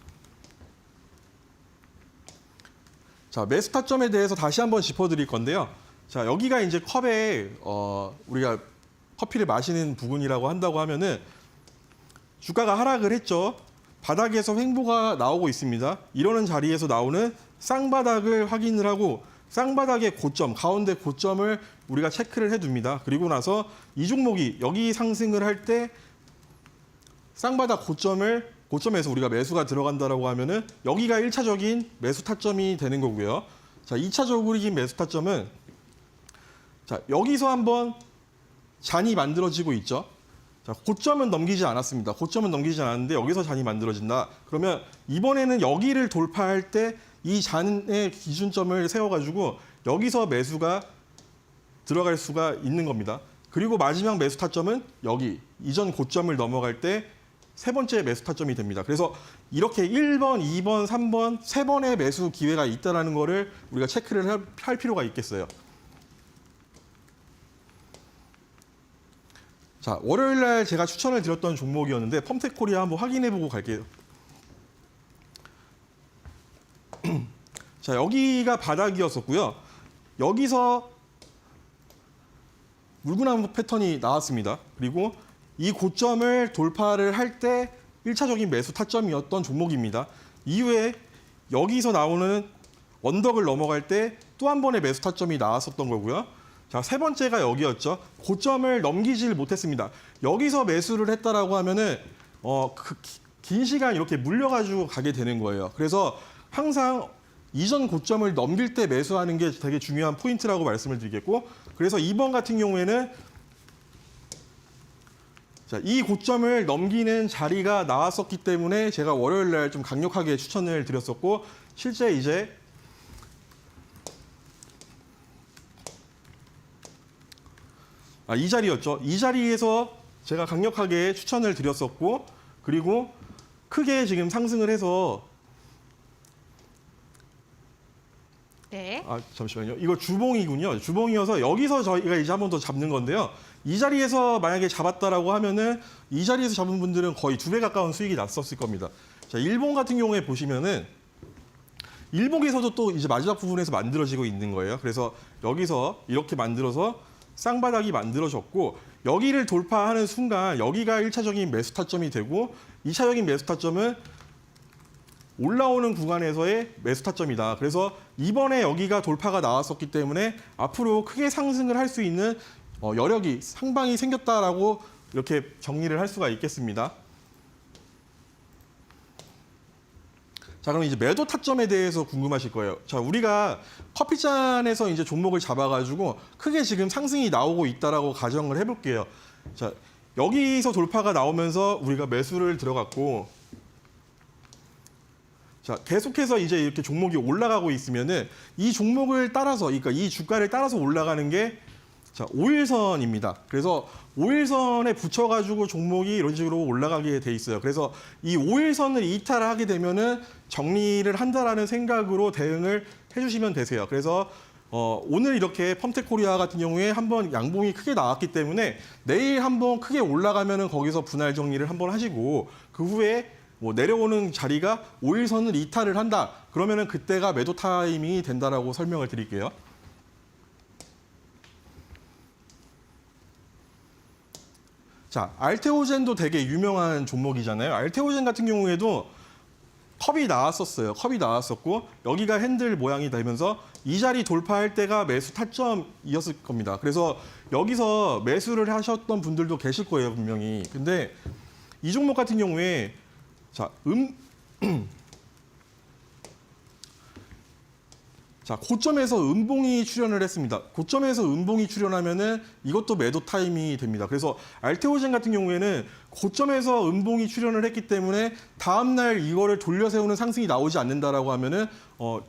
[SPEAKER 2] 자, 매수 타점에 대해서 다시 한번 짚어드릴 건데요. 자, 여기가 이제 컵에 우리가 커피를 마시는 부분이라고 한다고 하면은 주가가 하락을 했죠. 바닥에서 횡보가 나오고 있습니다. 이러는 자리에서 나오는 쌍바닥을 확인을 하고 쌍바닥의 고점, 가운데 고점을 우리가 체크를 해둡니다. 그리고 나서 이 종목이 여기 상승을 할 때 쌍바닥 고점에서 우리가 매수가 들어간다라고 하면은 여기가 1차적인 매수 타점이 되는 거고요. 자, 2차적인 매수 타점은 자, 여기서 한번 잔이 만들어지고 있죠. 자, 고점은 넘기지 않았습니다. 고점은 넘기지 않았는데 여기서 잔이 만들어진다. 그러면 이번에는 여기를 돌파할 때 이 잔의 기준점을 세워가지고 여기서 매수가 들어갈 수가 있는 겁니다. 그리고 마지막 매수 타점은 여기 이전 고점을 넘어갈 때 세 번째 매수 타점이 됩니다. 그래서 이렇게 1번, 2번, 3번, 세 번의 매수 기회가 있다는 거를 우리가 체크를 할 필요가 있겠어요. 자, 월요일 날 제가 추천을 드렸던 종목이었는데 펌텍코리아 한번 확인해보고 갈게요. 자, 여기가 바닥이었었고요. 여기서 물구나무 패턴이 나왔습니다. 그리고 이 고점을 돌파를 할 때 1차적인 매수 타점이었던 종목입니다. 이후에 여기서 나오는 언덕을 넘어갈 때 또 한 번의 매수 타점이 나왔었던 거고요. 자, 세 번째가 여기였죠. 고점을 넘기질 못했습니다. 여기서 매수를 했다라고 하면은 긴 시간 이렇게 물려가지고 가게 되는 거예요. 그래서 항상 이전 고점을 넘길 때 매수하는 게 되게 중요한 포인트라고 말씀을 드리겠고, 그래서 이번 같은 경우에는 자, 이 고점을 넘기는 자리가 나왔었기 때문에 제가 월요일 날 좀 강력하게 추천을 드렸었고, 실제 이제 이 자리였죠. 이 자리에서 제가 강력하게 추천을 드렸었고, 그리고 크게 지금 상승을 해서
[SPEAKER 1] 네.
[SPEAKER 2] 잠시만요. 이거 주봉이군요. 주봉이어서 여기서 저희가 이제 한 번 더 잡는 건데요. 이 자리에서 만약에 잡았다라고 하면은 이 자리에서 잡은 분들은 거의 2배 가까운 수익이 났었을 겁니다. 자, 일본 같은 경우에 보시면은 일봉에서도 또 이제 마지막 부분에서 만들어지고 있는 거예요. 그래서 여기서 이렇게 만들어서 쌍바닥이 만들어졌고, 여기를 돌파하는 순간 여기가 1차적인 매수 타점이 되고 2차적인 매수 타점은 올라오는 구간에서의 매수 타점이다. 그래서 이번에 여기가 돌파가 나왔었기 때문에 앞으로 크게 상승을 할 수 있는 여력이 상방이 생겼다라고 이렇게 정리를 할 수가 있겠습니다. 자, 그럼 이제 매도 타점에 대해서 궁금하실 거예요. 자, 우리가 커피잔에서 이제 종목을 잡아가지고 크게 지금 상승이 나오고 있다라고 가정을 해볼게요. 자, 여기서 돌파가 나오면서 우리가 매수를 들어갔고, 자, 계속해서 이제 이렇게 종목이 올라가고 있으면은 이 종목을 따라서, 그러니까 이 주가를 따라서 올라가는 게 자, 5일선입니다. 그래서 5일선에 붙여가지고 종목이 이런 식으로 올라가게 돼 있어요. 그래서 이 5일선을 이탈하게 되면은 정리를 한다라는 생각으로 대응을 해주시면 되세요. 그래서 오늘 이렇게 펌텍코리아 같은 경우에 한번 양봉이 크게 나왔기 때문에 내일 한번 크게 올라가면은 거기서 분할 정리를 한번 하시고, 그 후에 뭐 내려오는 자리가 5일선을 이탈을 한다. 그러면은 그때가 매도 타이밍이 된다라고 설명을 드릴게요. 자, 알테오젠도 되게 유명한 종목이잖아요. 알테오젠 같은 경우에도 컵이 나왔었어요. 컵이 나왔었고 여기가 핸들 모양이 되면서 이 자리 돌파할 때가 매수 타점이었을 겁니다. 그래서 여기서 매수를 하셨던 분들도 계실 거예요, 분명히. 근데 이 종목 같은 경우에 자, 자, 고점에서 음봉이 출현을 했습니다. 고점에서 음봉이 출현하면은 이것도 매도 타임이 됩니다. 그래서 알테오젠 같은 경우에는 고점에서 음봉이 출현을 했기 때문에 다음날 이거를 돌려 세우는 상승이 나오지 않는다라고 하면은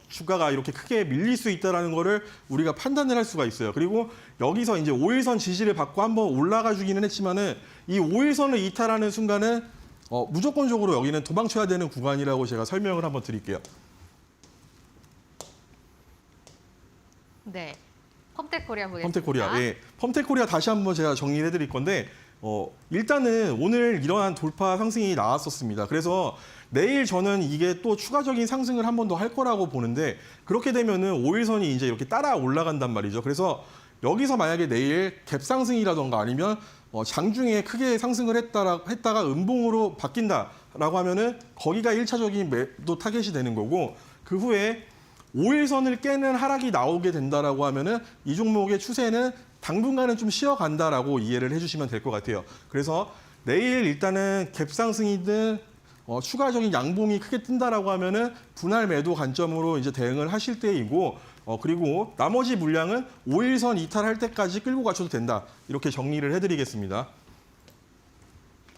[SPEAKER 2] 주가가 이렇게 크게 밀릴 수 있다라는 거를 우리가 판단을 할 수가 있어요. 그리고 여기서 이제 5일선 지지를 받고 한번 올라가 주기는 했지만은 이 5일선을 이탈하는 순간은 무조건적으로 여기는 도망쳐야 되는 구간이라고 제가 설명을 한번 드릴게요.
[SPEAKER 1] 네. 펌텍코리아 보겠습니다.
[SPEAKER 2] 펌텍코리아, 예. 펌텍코리아 다시 한번 제가 정리를 해드릴 건데, 일단은 오늘 이러한 돌파 상승이 나왔었습니다. 그래서 내일 저는 이게 또 추가적인 상승을 한 번 더 할 거라고 보는데 그렇게 되면은 5일선이 이제 이렇게 따라 올라간단 말이죠. 그래서 여기서 만약에 내일 갭상승이라던가 아니면 장중에 크게 상승을 했다가 음봉으로 바뀐다라고 하면은 거기가 1차적인 매도 타겟이 되는 거고 그 후에 5일선을 깨는 하락이 나오게 된다라고 하면은 이 종목의 추세는 당분간은 좀 쉬어간다라고 이해를 해주시면 될 것 같아요. 그래서 내일 일단은 갭상승이든 추가적인 양봉이 크게 뜬다라고 하면은 분할 매도 관점으로 이제 대응을 하실 때이고 그리고 나머지 물량은 5일선 이탈할 때까지 끌고 가셔도 된다. 이렇게 정리를 해드리겠습니다.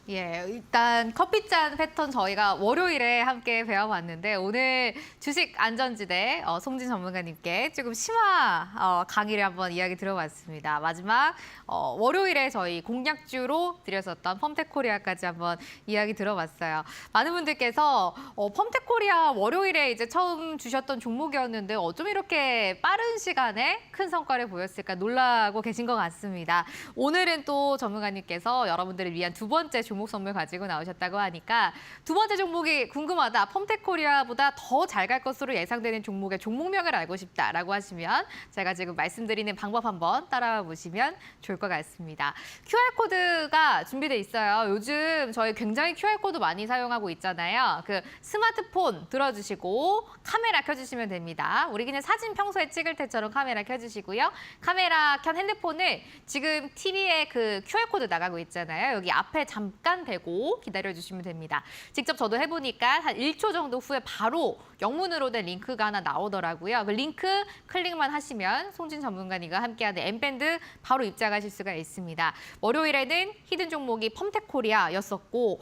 [SPEAKER 1] 예, 일단 커피잔 패턴 저희가 월요일에 함께 배워봤는데 오늘 주식 안전지대 송진 전문가님께 조금 심화 강의를 한번 이야기 들어봤습니다. 마지막 월요일에 저희 공략주로 드렸었던 펌텍코리아까지 한번 이야기 들어봤어요. 많은 분들께서 펌텍코리아 월요일에 이제 처음 주셨던 종목이었는데 어쩜 이렇게 빠른 시간에 큰 성과를 보였을까 놀라고 계신 것 같습니다. 오늘은 또 전문가님께서 여러분들을 위한 두 번째 종목 선물 가지고 나오셨다고 하니까 두 번째 종목이 궁금하다. 펌텍코리아보다 더 잘 갈 것으로 예상되는 종목의 종목명을 알고 싶다라고 하시면 제가 지금 말씀드리는 방법 한번 따라와 보시면 좋을 것 같습니다. QR코드가 준비돼 있어요. 요즘 저희 굉장히 QR코드 많이 사용하고 있잖아요. 그 스마트폰 들어주시고 카메라 켜주시면 됩니다. 우리 그냥 사진 평소에 찍을 때처럼 카메라 켜주시고요. 카메라 켠 핸드폰을 지금 TV에 그 QR코드 나가고 있잖아요. 여기 앞에 잠깐 대고 기다려주시면 됩니다. 직접 저도 해보니까 한 1초 정도 후에 바로 영문으로 된 링크가 하나 나오더라고요. 그 링크 클릭만 하시면 송진 전문가님과 함께하는 M밴드 바로 입장하실 수가 있습니다. 월요일에는 히든 종목이 펌텍코리아였었고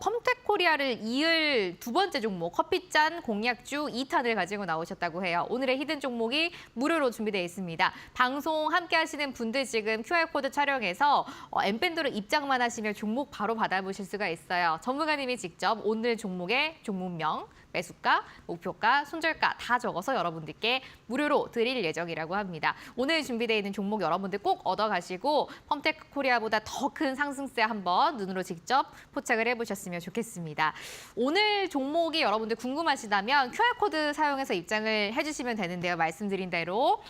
[SPEAKER 1] 펌텍코리아를 이을 두 번째 종목 커피잔 공략주 2탄을 가지고 나오셨다고 해요. 오늘의 히든 종목이 무료로 준비되어 있습니다. 방송 함께하시는 분들 지금 QR코드 촬영해서 M밴드로 입장만 하시면 종목 바로 받아보실 수가 있어요. 전문가님이 직접 오늘 종목의 종목명, 매수가, 목표가, 손절가 다 적어서 여러분들께 무료로 드릴 예정이라고 합니다. 오늘 준비되어 있는 종목 여러분들 꼭 얻어가시고 펌텍코리아보다 더 큰 상승세 한번 눈으로 직접 포착을 해보셨으면 좋겠습니다. 오늘 종목이 여러분들 궁금하시다면 QR코드 사용해서 입장을 해주시면 되는데요. 말씀드린 대로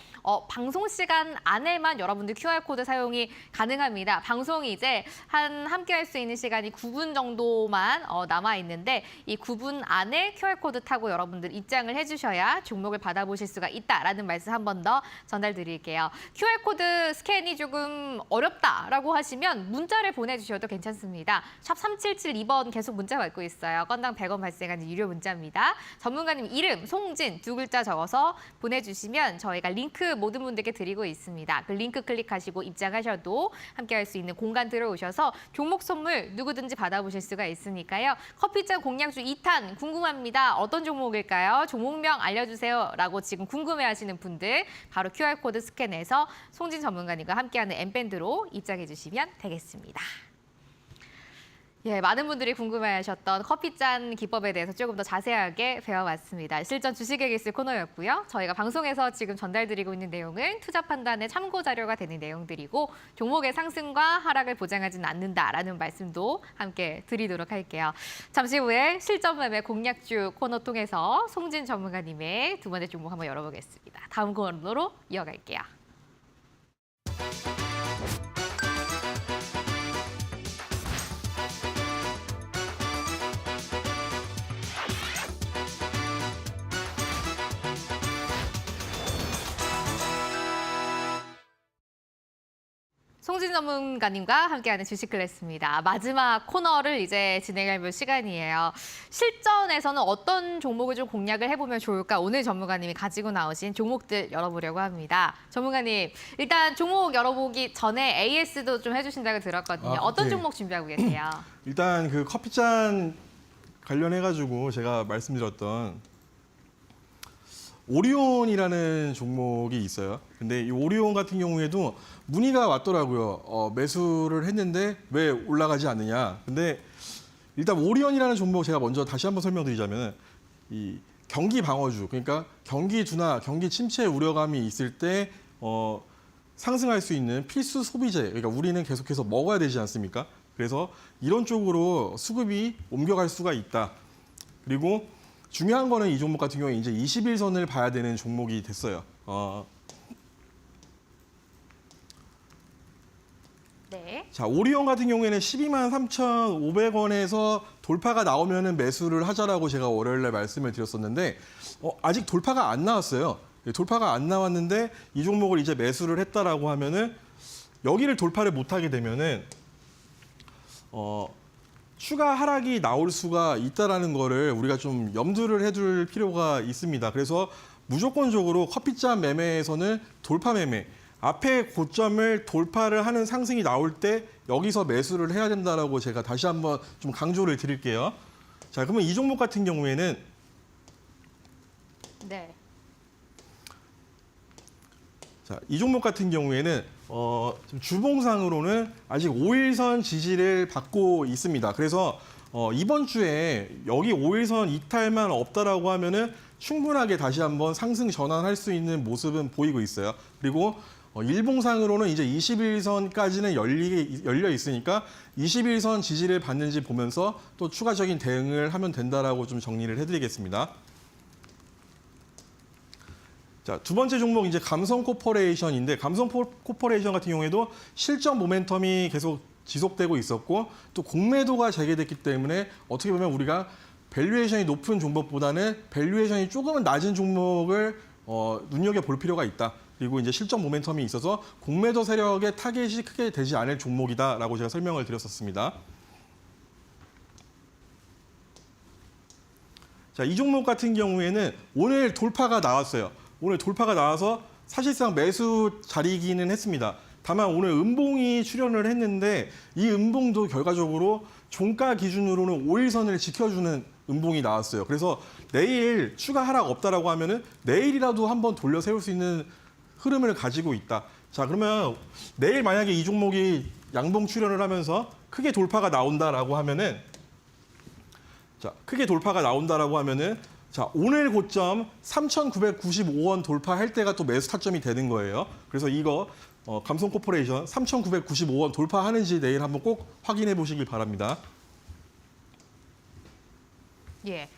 [SPEAKER 1] 방송 시간 안에만 여러분들 QR코드 사용이 가능합니다. 방송이 이제 함께 할 수 있는 시간이 9분 정도만 남아있는데 이 9분 안에 QR코드 타고 여러분들 입장을 해주셔야 종목을 받아보실 수가 있다라는 말씀 한 번 더 전달드릴게요. QR코드 스캔이 조금 어렵다라고 하시면 문자를 보내주셔도 괜찮습니다. 샵 3772번 계속 문자 받고 있어요. 건당 100원 발생하는 유료 문자입니다. 전문가님 이름, 송진 두 글자 적어서 보내주시면 저희가 링크 모든 분들께 드리고 있습니다. 그 링크 클릭하시고 입장하셔도 함께할 수 있는 공간 들어오셔서 종목 선물 누구든지 받아보실 수가 있으니까요. 커피잔 공략주 2탄 궁금합니다. 어떤 종목일까요? 종목명 알려주세요. 라고 지금 궁금해하시는 분들 바로 QR코드 스캔해서 송진 전문가님과 함께하는 M밴드로 입장해 주시면 되겠습니다. 예, 많은 분들이 궁금해하셨던 커피잔 기법에 대해서 조금 더 자세하게 배워봤습니다. 실전 주식의 기술 코너였고요. 저희가 방송에서 지금 전달드리고 있는 내용은 투자 판단의 참고 자료가 되는 내용들이고 종목의 상승과 하락을 보장하지는 않는다라는 말씀도 함께 드리도록 할게요. 잠시 후에 실전 매매 공략주 코너 통해서 송진 전문가님의 두 번째 종목 한번 열어보겠습니다. 다음 코너로 이어갈게요. 송진 전문가님과 함께하는 주식 클래스입니다. 마지막 코너를 이제 진행해볼 시간이에요. 실전에서는 어떤 종목을 좀 공략을 해보면 좋을까? 오늘 전문가님이 가지고 나오신 종목들 열어보려고 합니다. 전문가님, 일단 종목 열어보기 전에 AS도 좀 해주신다고 들었거든요. 어떤
[SPEAKER 2] 네.
[SPEAKER 1] 종목 준비하고 계세요?
[SPEAKER 2] 일단 그 커피잔 관련해가지고 제가 말씀드렸던 오리온이라는 종목이 있어요. 근데 이 오리온 같은 경우에도 문의가 왔더라고요. 매수를 했는데 왜 올라가지 않느냐. 근데 일단 오리온이라는 종목 제가 먼저 다시 한번 설명드리자면 이 경기 방어주, 그러니까 경기 둔화, 경기 침체 우려감이 있을 때 상승할 수 있는 필수 소비재, 그러니까 우리는 계속해서 먹어야 되지 않습니까? 그래서 이런 쪽으로 수급이 옮겨갈 수가 있다. 그리고 중요한 거는 이 종목 같은 경우에 이제 21선을 봐야 되는 종목이 됐어요.
[SPEAKER 1] 네.
[SPEAKER 2] 자, 오리온 같은 경우에는 12만 3,500원에서 돌파가 나오면은 매수를 하자라고 제가 월요일에 말씀을 드렸었는데 아직 돌파가 안 나왔어요. 돌파가 안 나왔는데 이 종목을 이제 매수를 했다라고 하면은 여기를 돌파를 못하게 되면은 추가 하락이 나올 수가 있다라는 거를 우리가 좀 염두를 해둘 필요가 있습니다. 그래서 무조건적으로 커피잔 매매에서는 돌파 매매, 앞에 고점을 돌파를 하는 상승이 나올 때 여기서 매수를 해야 된다라고 제가 다시 한번 좀 강조를 드릴게요. 자, 그러면 이 종목 같은 경우에는
[SPEAKER 1] 네.
[SPEAKER 2] 자, 이 종목 같은 경우에는 지금 주봉상으로는 아직 5일선 지지를 받고 있습니다. 그래서 이번 주에 여기 5일선 이탈만 없다라고 하면은 충분하게 다시 한번 상승 전환할 수 있는 모습은 보이고 있어요. 그리고 일봉상으로는 이제 21선까지는 열려 있으니까 21선 지지를 받는지 보면서 또 추가적인 대응을 하면 된다라고 좀 정리를 해드리겠습니다. 자, 두 번째 종목 이제 감성코퍼레이션인데 감성코퍼레이션 같은 경우에도 실적 모멘텀이 계속 지속되고 있었고 또 공매도가 재개됐기 때문에 어떻게 보면 우리가 밸류에이션이 높은 종목보다는 밸류에이션이 조금은 낮은 종목을 눈여겨볼 필요가 있다. 그리고 이제 실적 모멘텀이 있어서 공매도 세력의 타겟이 크게 되지 않을 종목이다라고 제가 설명을 드렸었습니다. 자, 이 종목 같은 경우에는 오늘 돌파가 나왔어요. 오늘 돌파가 나와서 사실상 매수 자리이기는 했습니다. 다만 오늘 음봉이 출현을 했는데 이 음봉도 결과적으로 종가 기준으로는 5일선을 지켜주는 음봉이 나왔어요. 그래서 내일 추가 하락 없다라고 하면은 내일이라도 한번 돌려 세울 수 있는 흐름을 가지고 있다. 자, 그러면 내일 만약에 이 종목이 양봉 출현을 하면서 크게 돌파가 나온다라고 하면은 자, 오늘 고점 3,995원 돌파할 때가 또 매수 타점이 되는 거예요. 그래서 이거 감성코퍼레이션 3,995원 돌파하는지 내일 한번 꼭 확인해 보시길 바랍니다.
[SPEAKER 1] 예.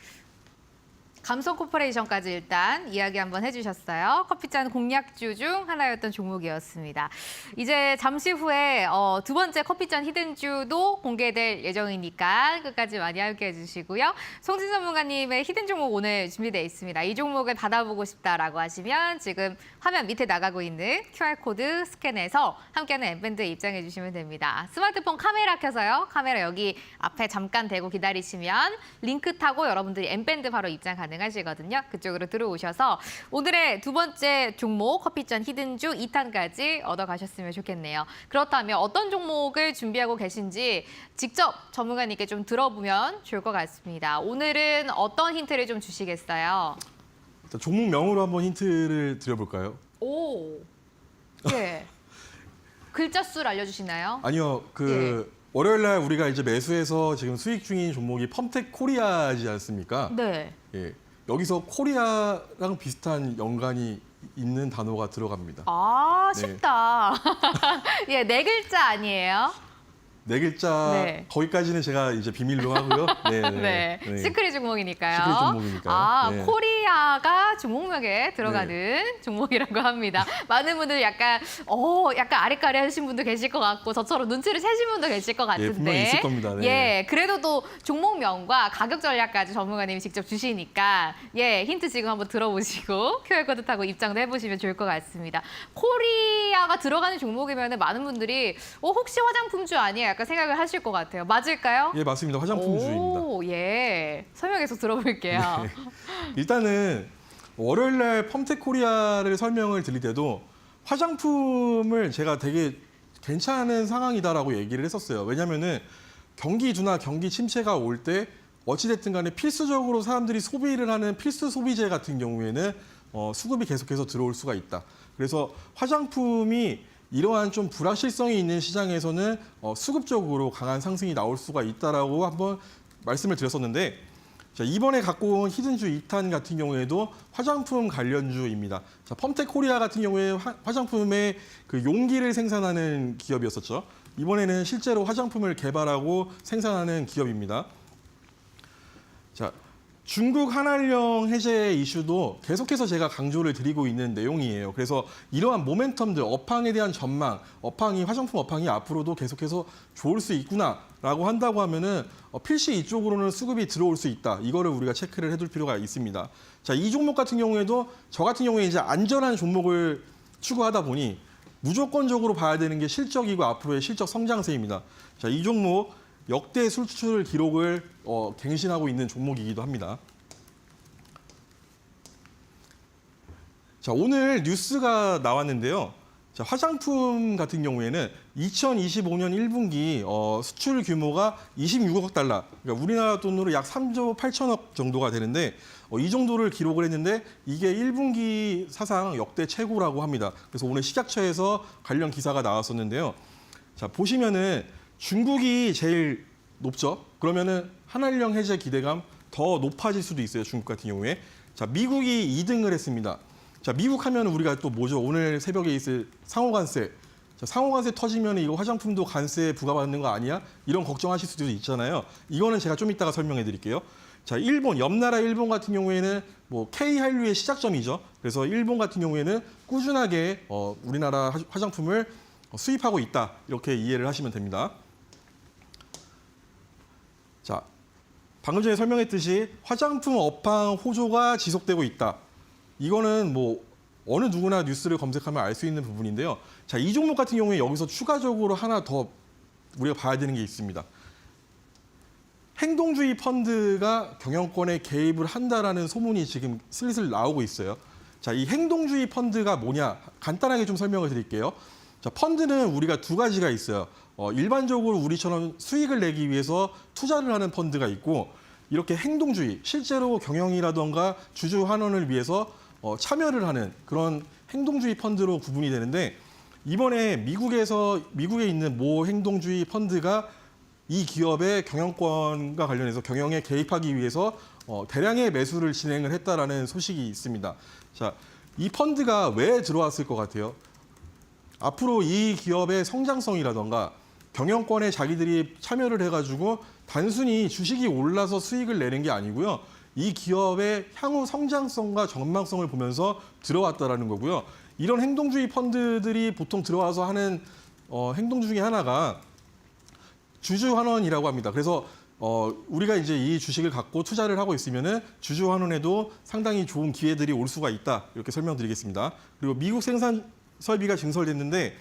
[SPEAKER 1] 감성코퍼레이션까지 일단 이야기 한번 해주셨어요. 커피잔 공략주 중 하나였던 종목이었습니다. 이제 잠시 후에 두 번째 커피잔 히든주도 공개될 예정이니까 끝까지 많이 함께해 주시고요. 송진 전문가님의 히든 종목 오늘 준비되어 있습니다. 이 종목을 받아보고 싶다라고 하시면 지금 화면 밑에 나가고 있는 QR코드 스캔해서 함께하는 엠밴드에 입장해 주시면 됩니다. 스마트폰 카메라 켜서요. 카메라 여기 앞에 잠깐 대고 기다리시면 링크 타고 여러분들이 엠밴드 바로 입장 가능하시거든요. 그쪽으로 들어오셔서 오늘의 두 번째 종목 커피잔 히든주 2탄까지 얻어가셨으면 좋겠네요. 그렇다면 어떤 종목을 준비하고 계신지 직접 전문가님께 좀 들어보면 좋을 것 같습니다. 오늘은 어떤 힌트를 좀 주시겠어요?
[SPEAKER 2] 일단 종목명으로 한번 힌트를 드려볼까요?
[SPEAKER 1] 오, 예. 글자 수를 알려주시나요?
[SPEAKER 2] 아니요, 월요일 날 우리가 이제 매수해서 지금 수익 중인 종목이 펌텍 코리아지 않습니까?
[SPEAKER 1] 네.
[SPEAKER 2] 예, 여기서 코리아랑 비슷한 연관이 있는 단어가 들어갑니다.
[SPEAKER 1] 아,
[SPEAKER 2] 네.
[SPEAKER 1] 쉽다. 예, 네 글자 아니에요?
[SPEAKER 2] 네 글자
[SPEAKER 1] 네.
[SPEAKER 2] 거기까지는 제가 이제 비밀로 하고요.
[SPEAKER 1] 네, 시크릿 종목이니까요.
[SPEAKER 2] 시크릿 종목이니까요.
[SPEAKER 1] 아,
[SPEAKER 2] 네.
[SPEAKER 1] 코리아가 종목명에 들어가는 종목이라고 합니다. 많은 분들 약간 아리까리하신 분도 계실 것 같고 저처럼 눈치를 채신 분도 계실 것 같은데.
[SPEAKER 2] 분명히 있을 겁니다. 네.
[SPEAKER 1] 예, 그래도 또 종목명과 가격 전략까지 전문가님이 직접 주시니까 예, 힌트 지금 한번 들어보시고 QR코드 타고 입장도 해보시면 좋을 것 같습니다. 코리아가 들어가는 종목이면 많은 분들이 혹시 화장품주 아니에요? 약간 생각을 하실 것 같아요. 맞을까요?
[SPEAKER 2] 예, 맞습니다. 화장품주입니다.
[SPEAKER 1] 오, 예. 설명 계속 들어볼게요.
[SPEAKER 2] 네. 일단은 월요일 날 펌텍 코리아를 설명을 드릴 때도 화장품을 제가 되게 괜찮은 상황이다라고 얘기를 했었어요. 왜냐면은 경기 둔화, 경기 침체가 올 때 어찌됐든 간에 필수적으로 사람들이 소비를 하는 필수 소비재 같은 경우에는 수급이 계속해서 들어올 수가 있다. 그래서 화장품이 이러한 좀 불확실성이 있는 시장에서는 수급적으로 강한 상승이 나올 수가 있다라고 한번 말씀을 드렸었는데 자, 이번에 갖고 온 히든주 2탄 같은 경우에도 화장품 관련주입니다. 자, 펌텍 코리아 같은 경우에 화장품의 그 용기를 생산하는 기업이었었죠. 이번에는 실제로 화장품을 개발하고 생산하는 기업입니다. 자, 중국 한알령 해제 이슈도 계속해서 제가 강조를 드리고 있는 내용이에요. 그래서 이러한 모멘텀들, 업황에 대한 전망, 화장품 업황이 앞으로도 계속해서 좋을 수 있구나라고 한다고 하면은 필시 이쪽으로는 수급이 들어올 수 있다. 이거를 우리가 체크를 해둘 필요가 있습니다. 자, 이 종목 같은 경우에도 저 같은 경우에 이제 안전한 종목을 추구하다 보니 무조건적으로 봐야 되는 게 실적이고 앞으로의 실적 성장세입니다. 자, 이 종목 역대 수출 기록을 갱신하고 있는 종목이기도 합니다. 자, 오늘 뉴스가 나왔는데요. 자, 화장품 같은 경우에는 2025년 1분기 수출 규모가 26억 달러, 그러니까 우리나라 돈으로 약 3조 8천억 정도가 되는데 이 정도를 기록을 했는데 이게 1분기 사상 역대 최고라고 합니다. 그래서 오늘 식약처에서 관련 기사가 나왔었는데요. 자, 보시면은 중국이 제일 높죠. 그러면은 한알령 해제 기대감 더 높아질 수도 있어요. 중국 같은 경우에. 자, 미국이 2등을 했습니다. 자, 미국 하면 우리가 또 뭐죠? 오늘 새벽에 있을 상호관세. 자, 상호관세 터지면 이거 화장품도 관세 부과받는 거 아니야? 이런 걱정하실 수도 있잖아요. 이거는 제가 좀 이따가 설명해 드릴게요. 자, 옆 나라 일본 같은 경우에는 뭐 K한류의 시작점이죠. 그래서 일본 같은 경우에는 꾸준하게 우리나라 화장품을 수입하고 있다. 이렇게 이해를 하시면 됩니다. 자, 방금 전에 설명했듯이 화장품 업황 호조가 지속되고 있다. 이거는 뭐 어느 누구나 뉴스를 검색하면 알 수 있는 부분인데요. 자, 이 종목 같은 경우에 여기서 추가적으로 하나 더 우리가 봐야 되는 게 있습니다. 행동주의 펀드가 경영권에 개입을 한다라는 소문이 지금 슬슬 나오고 있어요. 자, 이 행동주의 펀드가 뭐냐? 간단하게 좀 설명을 드릴게요. 자, 펀드는 우리가 두 가지가 있어요. 일반적으로 우리처럼 수익을 내기 위해서 투자를 하는 펀드가 있고 이렇게 행동주의, 실제로 경영이라던가 주주 환원을 위해서 참여를 하는 그런 행동주의 펀드로 구분이 되는데 이번에 미국에 있는 모 행동주의 펀드가 이 기업의 경영권과 관련해서 경영에 개입하기 위해서 대량의 매수를 진행을 했다라는 소식이 있습니다. 자, 이 펀드가 왜 들어왔을 것 같아요? 앞으로 이 기업의 성장성이라던가 경영권에 자기들이 참여를 해가지고 단순히 주식이 올라서 수익을 내는 게 아니고요. 이 기업의 향후 성장성과 전망성을 보면서 들어왔다라는 거고요. 이런 행동주의 펀드들이 보통 들어와서 하는 행동 중에 하나가 주주 환원이라고 합니다. 그래서 우리가 이제 이 주식을 갖고 투자를 하고 있으면은 주주 환원에도 상당히 좋은 기회들이 올 수가 있다. 이렇게 설명드리겠습니다. 그리고 미국 생산 설비가 증설됐는데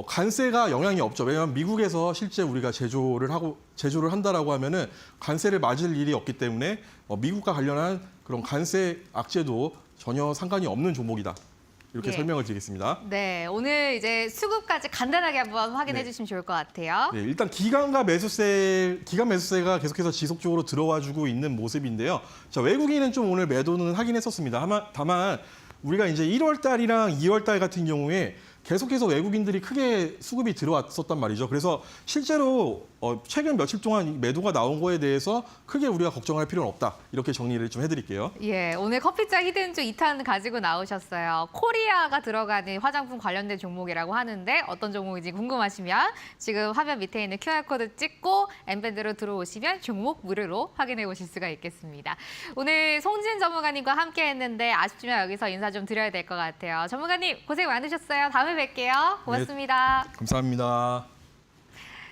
[SPEAKER 2] 관세가 영향이 없죠. 왜냐하면 미국에서 실제 우리가 제조를 한다라고 하면은 관세를 맞을 일이 없기 때문에 미국과 관련한 그런 관세 악재도 전혀 상관이 없는 종목이다. 이렇게
[SPEAKER 1] 예.
[SPEAKER 2] 설명을 드리겠습니다.
[SPEAKER 1] 네, 오늘 이제 수급까지 간단하게 한번 확인해
[SPEAKER 2] 네.
[SPEAKER 1] 주시면 좋을 것 같아요.
[SPEAKER 2] 네, 일단 기관 매수세가 계속해서 지속적으로 들어와주고 있는 모습인데요. 자, 외국인은 좀 오늘 매도는 하긴 했었습니다. 다만 우리가 이제 1월 달이랑 2월 달 같은 경우에 계속해서 외국인들이 크게 수급이 들어왔었단 말이죠. 그래서 실제로 최근 며칠 동안 매도가 나온 거에 대해서 크게 우리가 걱정할 필요는 없다. 이렇게 정리를 좀 해드릴게요.
[SPEAKER 1] 예, 오늘 커피차 히든주 2탄 가지고 나오셨어요. 코리아가 들어가는 화장품 관련된 종목이라고 하는데 어떤 종목인지 궁금하시면 지금 화면 밑에 있는 QR코드 찍고 엠밴드로 들어오시면 종목 무료로 확인해 보실 수가 있겠습니다. 오늘 송진 전문가님과 함께 했는데 아쉽지만 여기서 인사 좀 드려야 될 것 같아요. 전문가님 고생 많으셨어요. 다음에 뵐게요. 고맙습니다.
[SPEAKER 2] 네, 감사합니다.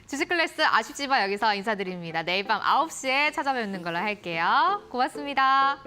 [SPEAKER 1] 주식클래스 아쉽지만 여기서 인사드립니다. 내일 밤 9시에 찾아뵙는 걸로 할게요. 고맙습니다.